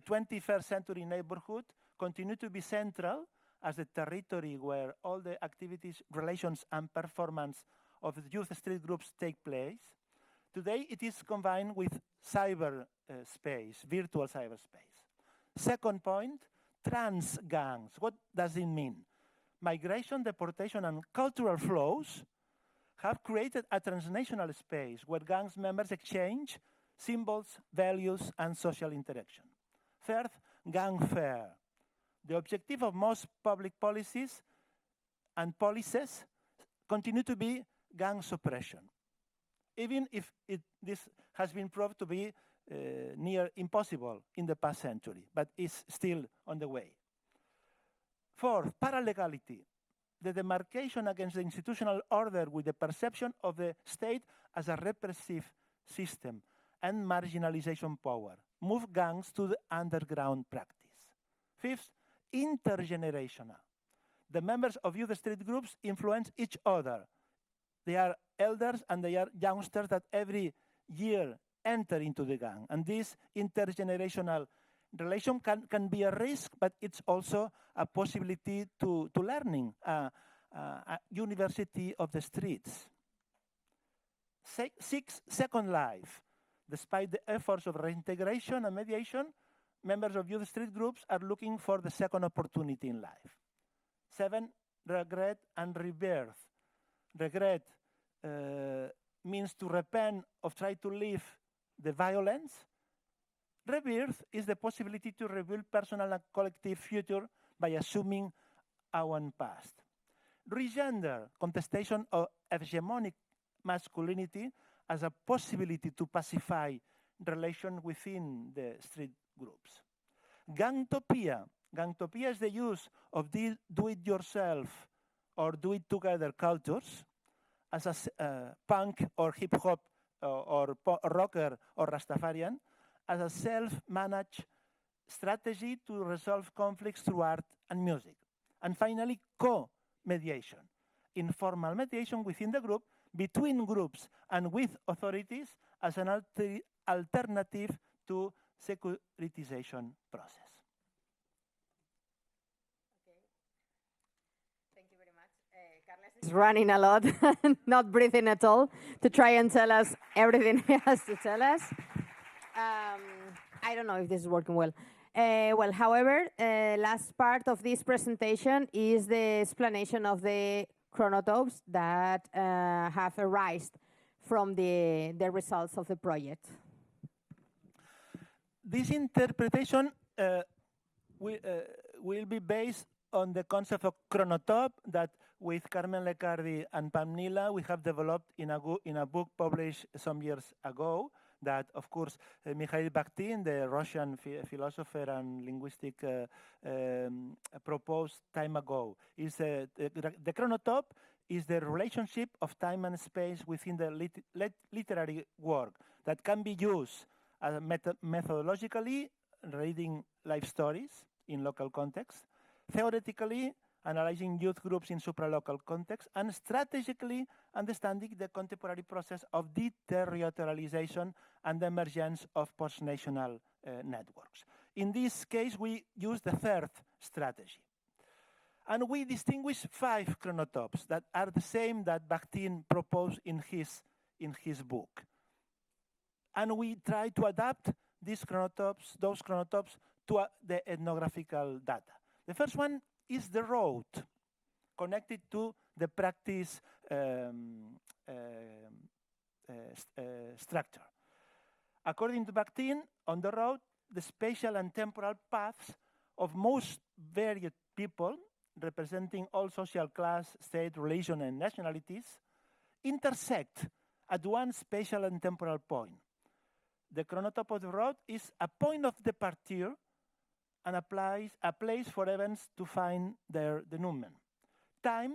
21st century neighborhood, continue to be central as the territory where all the activities, relations, and performance of the youth street groups take place. Today, it is combined with cyberspace, virtual cyberspace. Second point, transgangs. What does it mean? Migration, deportation, and cultural flows have created a transnational space where gangs members exchange symbols, values, and social interaction. Third, gang fair. The objective of most public policies and policies continue to be gang suppression, even if this has been proved to be near impossible in the past century, but is still on the way. Fourth, paralegality. The demarcation against the institutional order with the perception of the state as a repressive system and marginalization power move gangs to the underground practice. Fifth, intergenerational. The members of youth street groups influence each other. They are elders and they are youngsters that every year enter into the gang. And this intergenerational relation can be a risk, but it's also a possibility to learning, a university of the streets. Sixth, second life. Despite the efforts of reintegration and mediation, members of youth street groups are looking for the second opportunity in life. 7, regret and rebirth. Regret means to repent of trying to leave the violence. Rebirth is the possibility to rebuild personal and collective future by assuming our own past. Regender, contestation of hegemonic masculinity as a possibility to pacify relation within the street groups. Gangtopia. Gangtopia is the use of do-it-yourself or do-it-together cultures as a punk or hip-hop or rocker or Rastafarian as a self-managed strategy to resolve conflicts through art and music. And finally, co-mediation. Informal mediation within the group, between groups and with authorities as an alternative to securitization process. Okay. Thank you very much. Carles is running a lot, not breathing at all, to try and tell us everything he has to tell us. I don't know if this is working well. However, last part of this presentation is the explanation of the chronotopes that have arisen from the results of the project. This interpretation will be based on the concept of chronotope that with Carmen Lecardi and Pam Nila we have developed in a book published some years ago that, of course, Mikhail Bakhtin, the Russian philosopher and linguistic, proposed time ago. The chronotope is the relationship of time and space within the literary work that can be used methodologically, reading life stories in local context, theoretically, analyzing youth groups in supralocal context, and strategically understanding the contemporary process of deterritorialization and the emergence of post-national networks. In this case, we use the third strategy. And we distinguish 5 chronotopes that are the same that Bakhtin proposed in his book. And we try to adapt those chronotopes to the ethnographical data. The first one is the road, connected to the practice structure. According to Bakhtin, on the road, the spatial and temporal paths of most varied people, representing all social class, state, religion, and nationalities, intersect at one spatial and temporal point. The chronotope of the road is a point of departure and a place for events to find their denouement. Time,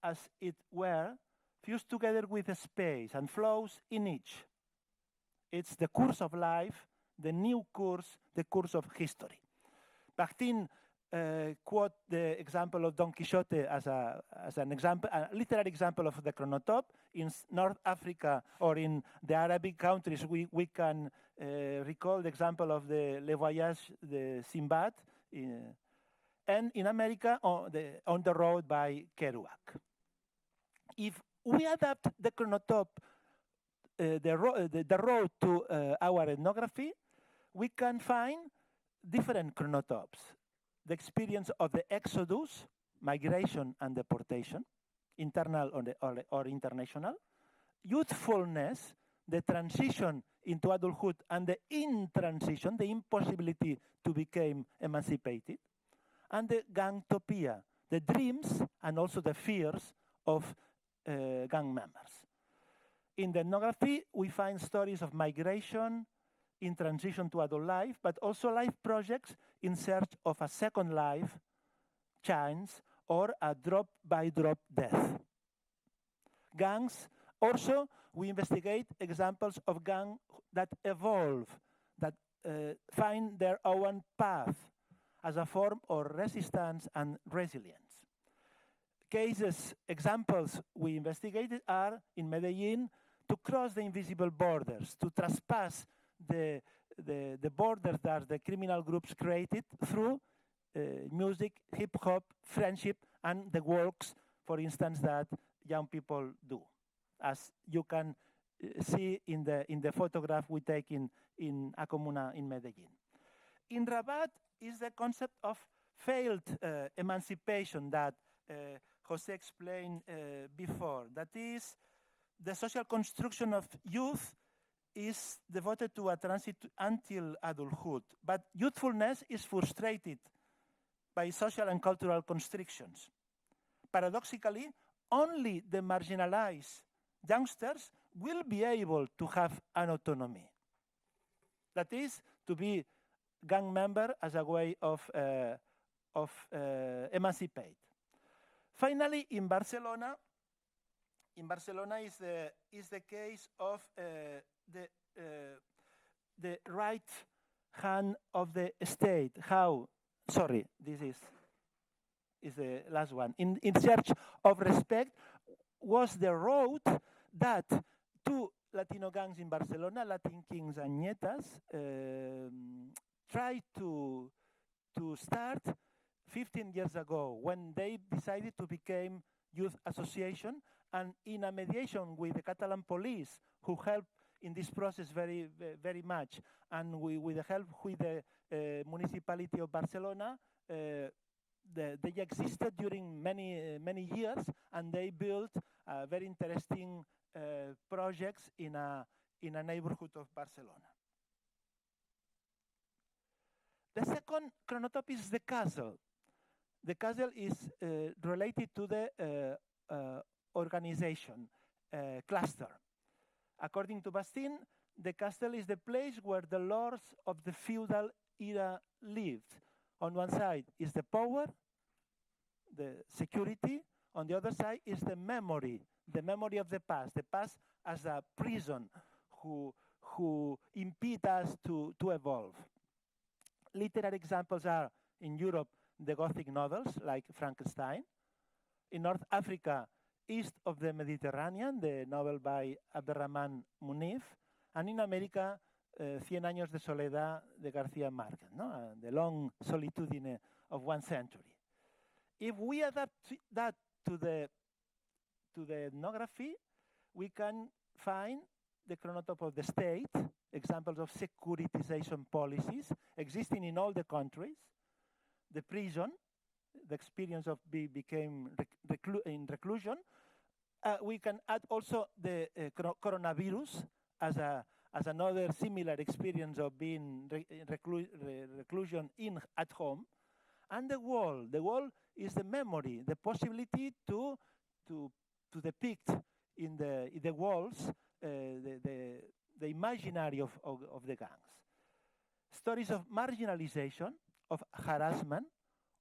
as it were, fused together with a space and flows in each. It's the course of life, the new course, the course of history. Bakhtin quote the example of Don Quixote as an example, a literary example of the chronotope. In North Africa or in the Arabic countries, we can recall the example of the Le Voyage de Sinbad, and in America, on the road by Kerouac. If we adapt the chronotope, the road to our ethnography, we can find different chronotopes. The experience of the exodus, migration and deportation, internal or international, youthfulness, the transition into adulthood, and the in-transition, the impossibility to become emancipated, and the gangtopia, the dreams and also the fears of gang members. In the ethnography, we find stories of migration, in transition to adult life, but also life projects in search of a second life, chance, or a drop-by-drop death. Gangs, also, we investigate examples of gangs that evolve, that find their own path as a form of resistance and resilience. Examples we investigated are in Medellin, to cross the invisible borders, to trespass the borders that the criminal groups created through music, hip-hop, friendship, and the works, for instance, that young people do. As you can see in the photograph we take in A Comuna in Medellin. In Rabat is the concept of failed emancipation that Jose explained before. That is, the social construction of youth is devoted to a transit until adulthood, but youthfulness is frustrated by social and cultural constrictions. Paradoxically, only the marginalized youngsters will be able to have an autonomy. That is, to be gang member as a way of emancipate. Finally, in Barcelona is the case of the right hand of the state. How? Sorry, this is the last one. In search of respect was the road that two Latino gangs in Barcelona, Latin Kings and Nietas, tried to start 15 years ago when they decided to become youth association, and in a mediation with the Catalan police, who helped in this process very, very much, and with the help with the municipality of Barcelona, they existed during many years, and they built very interesting projects in a neighborhood of Barcelona. The second chronotype is the castle. The castle is related to the organization cluster. According to Bastien, the castle is the place where the lords of the feudal era lived. On one side is the power, the security. On the other side is the memory of the past as a prison who impede us to evolve. Literary examples are, in Europe, the Gothic novels like Frankenstein. In North Africa, east of the Mediterranean, the novel by Abderrahman Munif. And in America, Cien Años de Soledad de García Márquez, no? The long solitude of 1 century. If we adapt that to the ethnography, we can find the chronotype of the state, examples of securitization policies existing in all the countries, the prison, the experience of became in reclusion. We can add also the coronavirus as another similar experience of being reclusion at home. And the wall is the memory, the possibility to depict in the walls the imaginary of the gangs. Stories of marginalization, of harassment,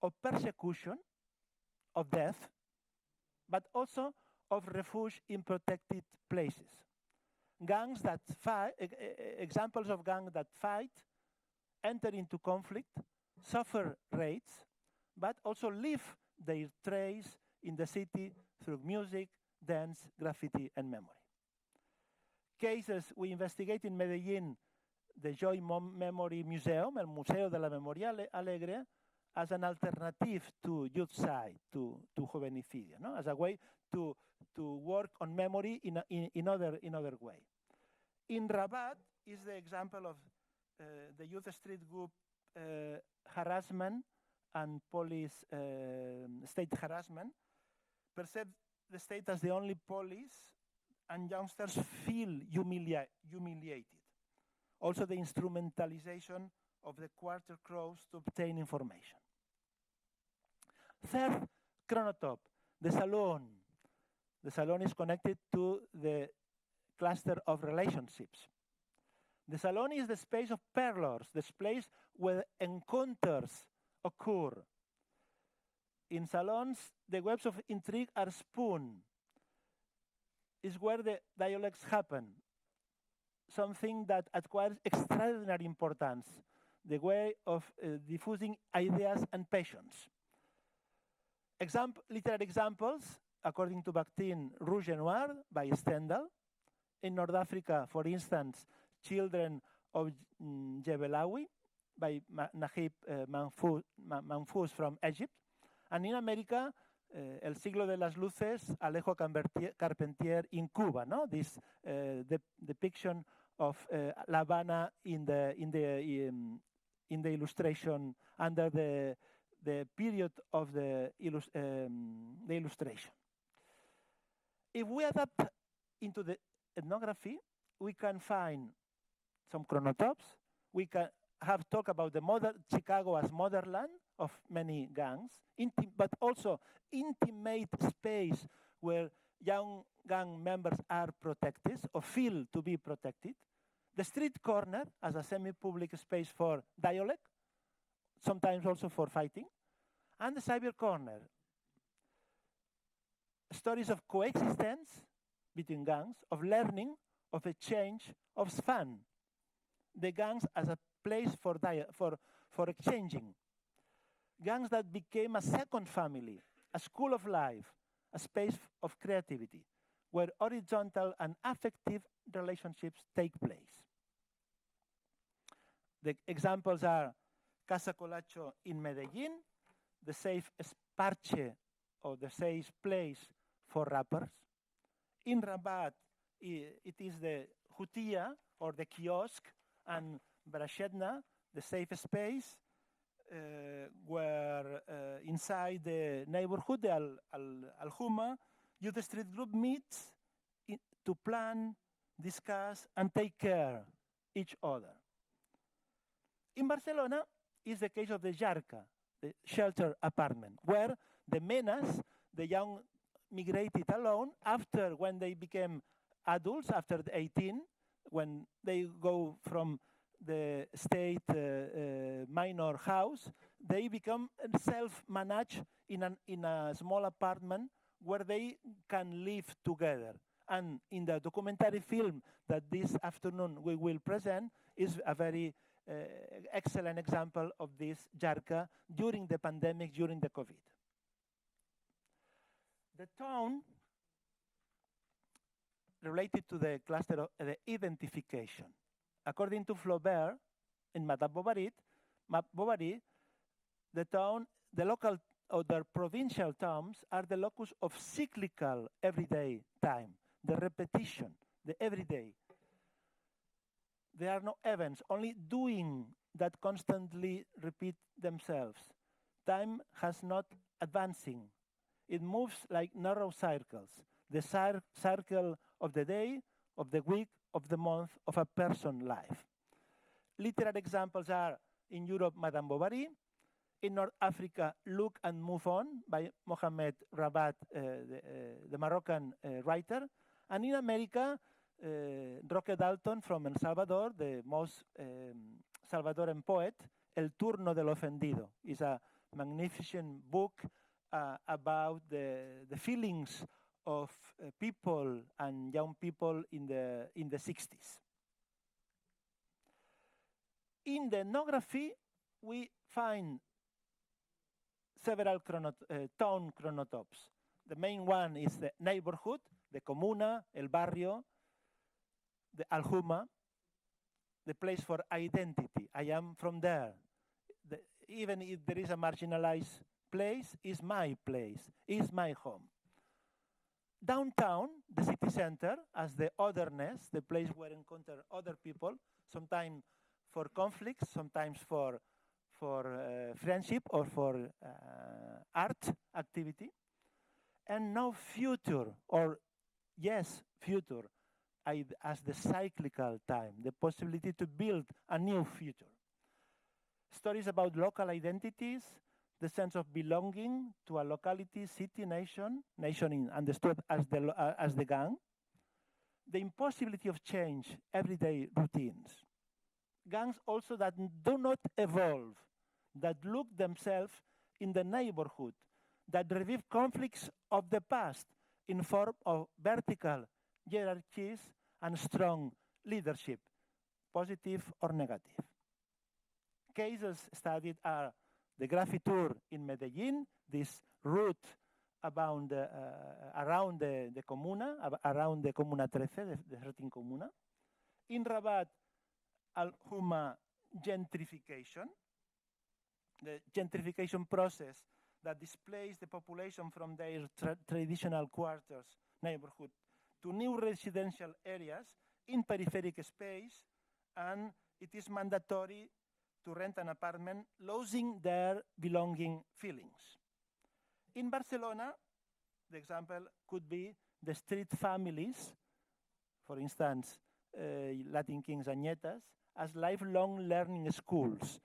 of persecution, of death, but also of refuge in protected places. Gangs that fight, examples of gangs that fight, enter into conflict, suffer raids, but also leave their trace in the city through music, dance, graffiti, and memory. Cases we investigate in Medellin, the Joy Memory Museum, el Museo de la Memoria Alegre, as an alternative to youth side, to jovenicidio, no? As a way to work on memory in other way. In Rabat is the example of the youth street group harassment and police state harassment, perceive the state as the only police, and youngsters feel humiliated. Also the instrumentalization of the quarter crows to obtain information. Third chronotype, the salon. The salon is connected to the cluster of relationships. The salon is the space of parlors, the place where encounters occur. In salons, the webs of intrigue are spun. It's where the dialects happen, something that acquires extraordinary importance, the way of diffusing ideas and passions. Literary examples, according to Bakhtin, Rouge et Noir by Stendhal. In North Africa, for instance, Children of Jebelawi by Najib Mahfouz from Egypt. And in America, El siglo de las luces, Alejo Carpentier in Cuba. No, this depiction of La Habana in in the illustration under the period of the illustration. If we adapt into the ethnography, we can find some chronotopes. We can have talked about the Chicago as motherland of many gangs, but also intimate space where young gang members are protected or feel to be protected. The street corner as a semi-public space for dialogue, sometimes also for fighting. And the cyber corner, stories of coexistence between gangs, of learning, of exchange, of fun. The gangs as a place for exchanging. Gangs that became a second family, a school of life, a space of creativity, where horizontal and affective relationships take place. The examples are Casa Colacho in Medellin, the safe esparche or the safe place for rappers. In Rabat, it is the Hutia or the kiosk, and Brashetna, the safe space where inside the neighborhood, the Al-Huma, youth street group meets to plan, discuss, and take care each other. In Barcelona is the case of the Jarca, the shelter apartment, where the menas, the young migrated alone after when they became adults, after 18, when they go from the state minor house, they become self-managed in a small apartment where they can live together. And in the documentary film that this afternoon we will present is a very excellent example of this Jarca during the pandemic, during the COVID. The town related to the cluster of the identification. According to Flaubert, in Madame Bovary, the town, the local or the provincial towns are the locus of cyclical everyday time, the repetition, the everyday. There are no events, only doing that constantly repeat themselves. Time has not advancing. It moves like narrow circles, the circle of the day, of the week, of the month, of a person's life. Literary examples are, in Europe, Madame Bovary, in North Africa, Look and Move On by Mohamed Rabat, the Moroccan writer, and in America, Roque Dalton from El Salvador, the most Salvadoran poet, El Turno del Ofendido, is a magnificent book about the feelings of people and young people in the 60s. In the ethnography, we find several town chronotopes. The main one is the neighborhood, the comuna, el barrio, the Al-Huma, the place for identity. I am from there. Even if there is a marginalized place, is my place, is my home. Downtown, the city center, as the otherness, the place where encounter other people, sometimes for conflicts, sometimes for friendship or for art activity. And now future, or yes, future, as the cyclical time, the possibility to build a new future. Stories about local identities, the sense of belonging to a locality, city, nation understood as the gang, the impossibility of change, everyday routines. Gangs also that do not evolve, that look themselves in the neighborhood, that revive conflicts of the past in form of vertical hierarchies and strong leadership, positive or negative. Cases studied are the Grafitur in Medellin, this route around the comuna, around the Comuna 13, the 13 comuna. In Rabat, Al-Huma gentrification, the gentrification process that displaces the population from their traditional quarters, neighborhood, to new residential areas in peripheric space, and it is mandatory to rent an apartment, losing their belonging feelings. In Barcelona, the example could be the street families, for instance, Latin Kings and Nietas, as lifelong learning schools,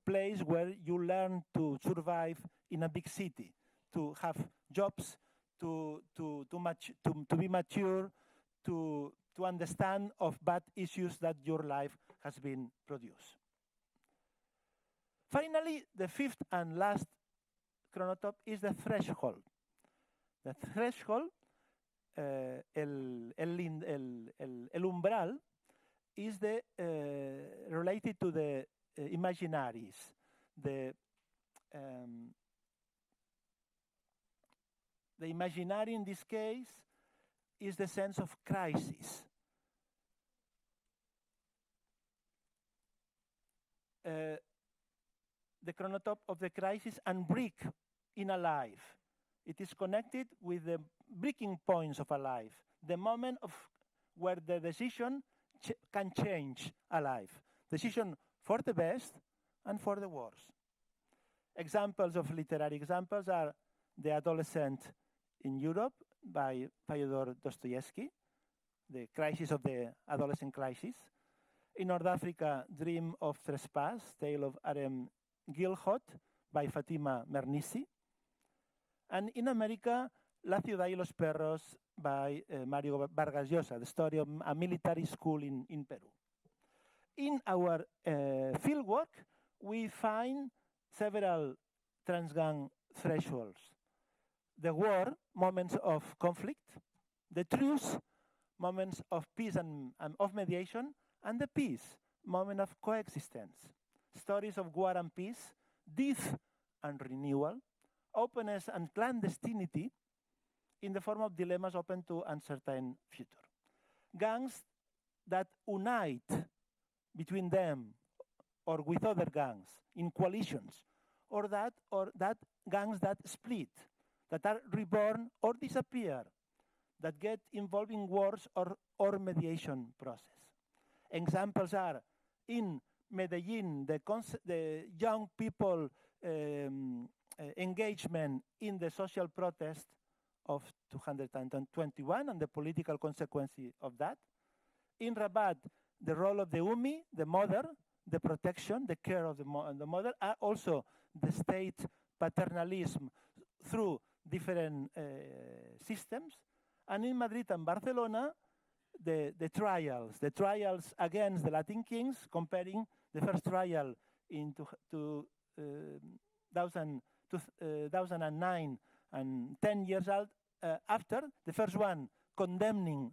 place where you learn to survive in a big city, to have jobs, to be mature, to understand of bad issues that your life has been produced. Finally, the fifth and last chronotop is the threshold. The threshold, el umbral, is related to the imaginaries. The imaginary in this case is the sense of crisis. The chronotop of the crisis and break in a life. It is connected with the breaking points of a life, the moment of where the decision can change a life. Decision for the best and for the worst. Examples of literary examples are The Adolescent in Europe by Fyodor Dostoevsky, the crisis of the adolescent crisis. In North Africa, Dream of Trespass, Tale of Arem Gilhot by Fatima Mernissi. And in America, La Ciudad y los Perros by Mario Vargas Llosa, the story of a military school in Peru. In our fieldwork, we find several Transgang thresholds. The war, moments of conflict. The truce, moments of peace and of mediation. And the peace, moment of coexistence. Stories of war and peace, death and renewal, openness and clandestinity in the form of dilemmas open to uncertain future. Gangs that unite between them or with other gangs in coalitions, or that gangs that split, that are reborn or disappear, that get involved in wars or mediation process. Examples are in Medellin, the young people engagement in the social protest of 221 and the political consequences of that. In Rabat, the role of the Umi, the mother, the protection, the care of the mother, also the state paternalism through different systems. And in Madrid and Barcelona, the trials against the Latin kings, comparing the first trial in 2009 and 10 years old after, the first one condemning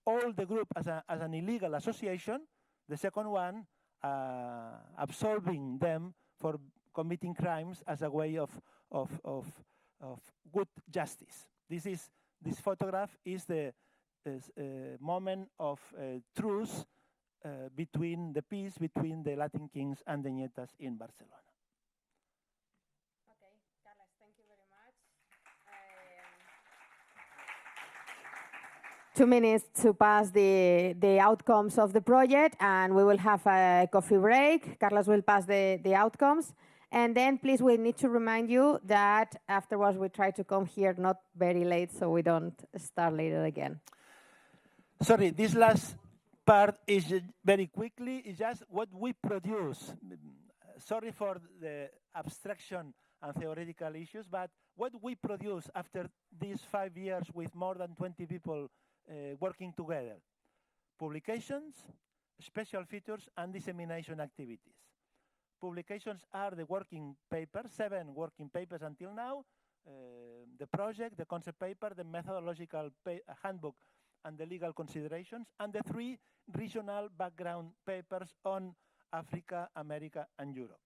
all the group as an illegal association, the second one absolving them for committing crimes as a way of good justice. This photograph is the moment of truce between the peace between the Latin kings and the Nietas in Barcelona. Okay, Carlos, thank you very much. 2 minutes to pass the outcomes of the project, and we will have a coffee break. Carlos will pass the outcomes. And then, please, we need to remind you that afterwards we try to come here not very late so we don't start later again. Sorry, this last part is very quickly, it's just what we produce. Sorry for the abstraction and theoretical issues, but what we produce after these 5 years with more than 20 people working together. Publications, special features, and dissemination activities. Publications are the working papers, 7 working papers until now, the project, the concept paper, the methodological handbook, and the legal considerations, and the 3 regional background papers on Africa, America, and Europe.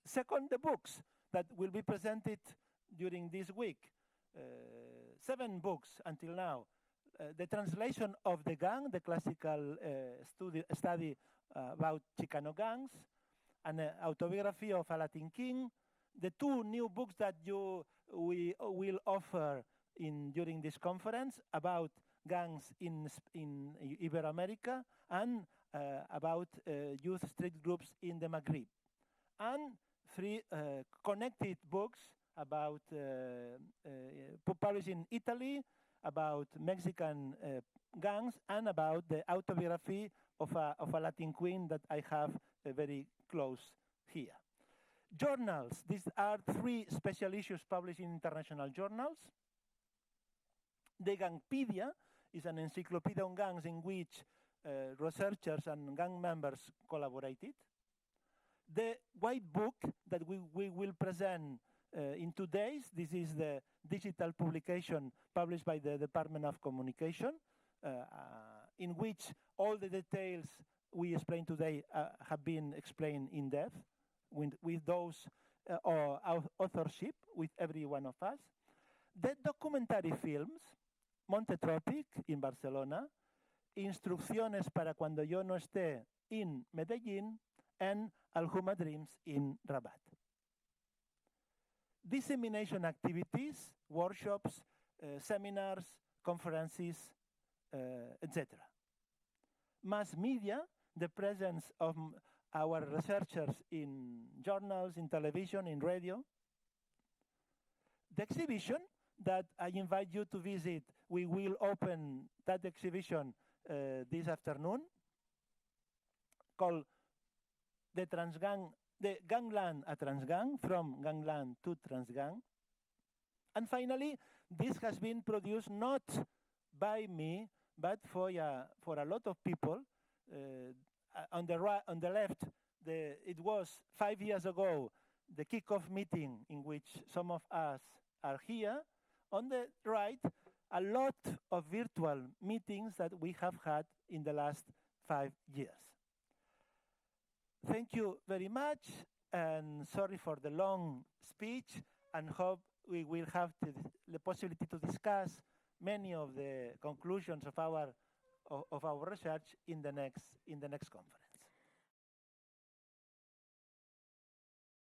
Second, the books that will be presented during this week. 7 books until now. The translation of The Gang, the classical study about Chicano gangs, an autobiography of a Latin king, the 2 new books that we will offer during this conference about gangs in Iberoamerica, and about youth street groups in the Maghreb, and 3 connected books about published in Italy, about Mexican gangs, and about the autobiography of a Latin queen that I have very close here. Journals, these are 3 special issues published in international journals. The Gangpedia is an encyclopedia on gangs in which researchers and gang members collaborated. The white book that we will present in 2 days, this is the digital publication published by the Department of Communication, in which all the details we explained today have been explained in depth with those authorship with every one of us. The documentary films, Monte Tropic in Barcelona, Instrucciones para cuando yo no esté in Medellín, and Al-Huma Dreams in Rabat. Dissemination activities, workshops, seminars, conferences, etc. Mass media, the presence of our researchers in journals, in television, in radio. The exhibition that I invite you to visit, we will open that exhibition this afternoon, called the Gangland a Transgang, from Gangland to Transgang. And finally, this has been produced not by me, but for a lot of people. On the left, it was 5 years ago, the kickoff meeting in which some of us are here. On the right, a lot of virtual meetings that we have had in the last 5 years. Thank you very much, and sorry for the long speech, and hope we will have the possibility to discuss many of the conclusions of our research in the next conference.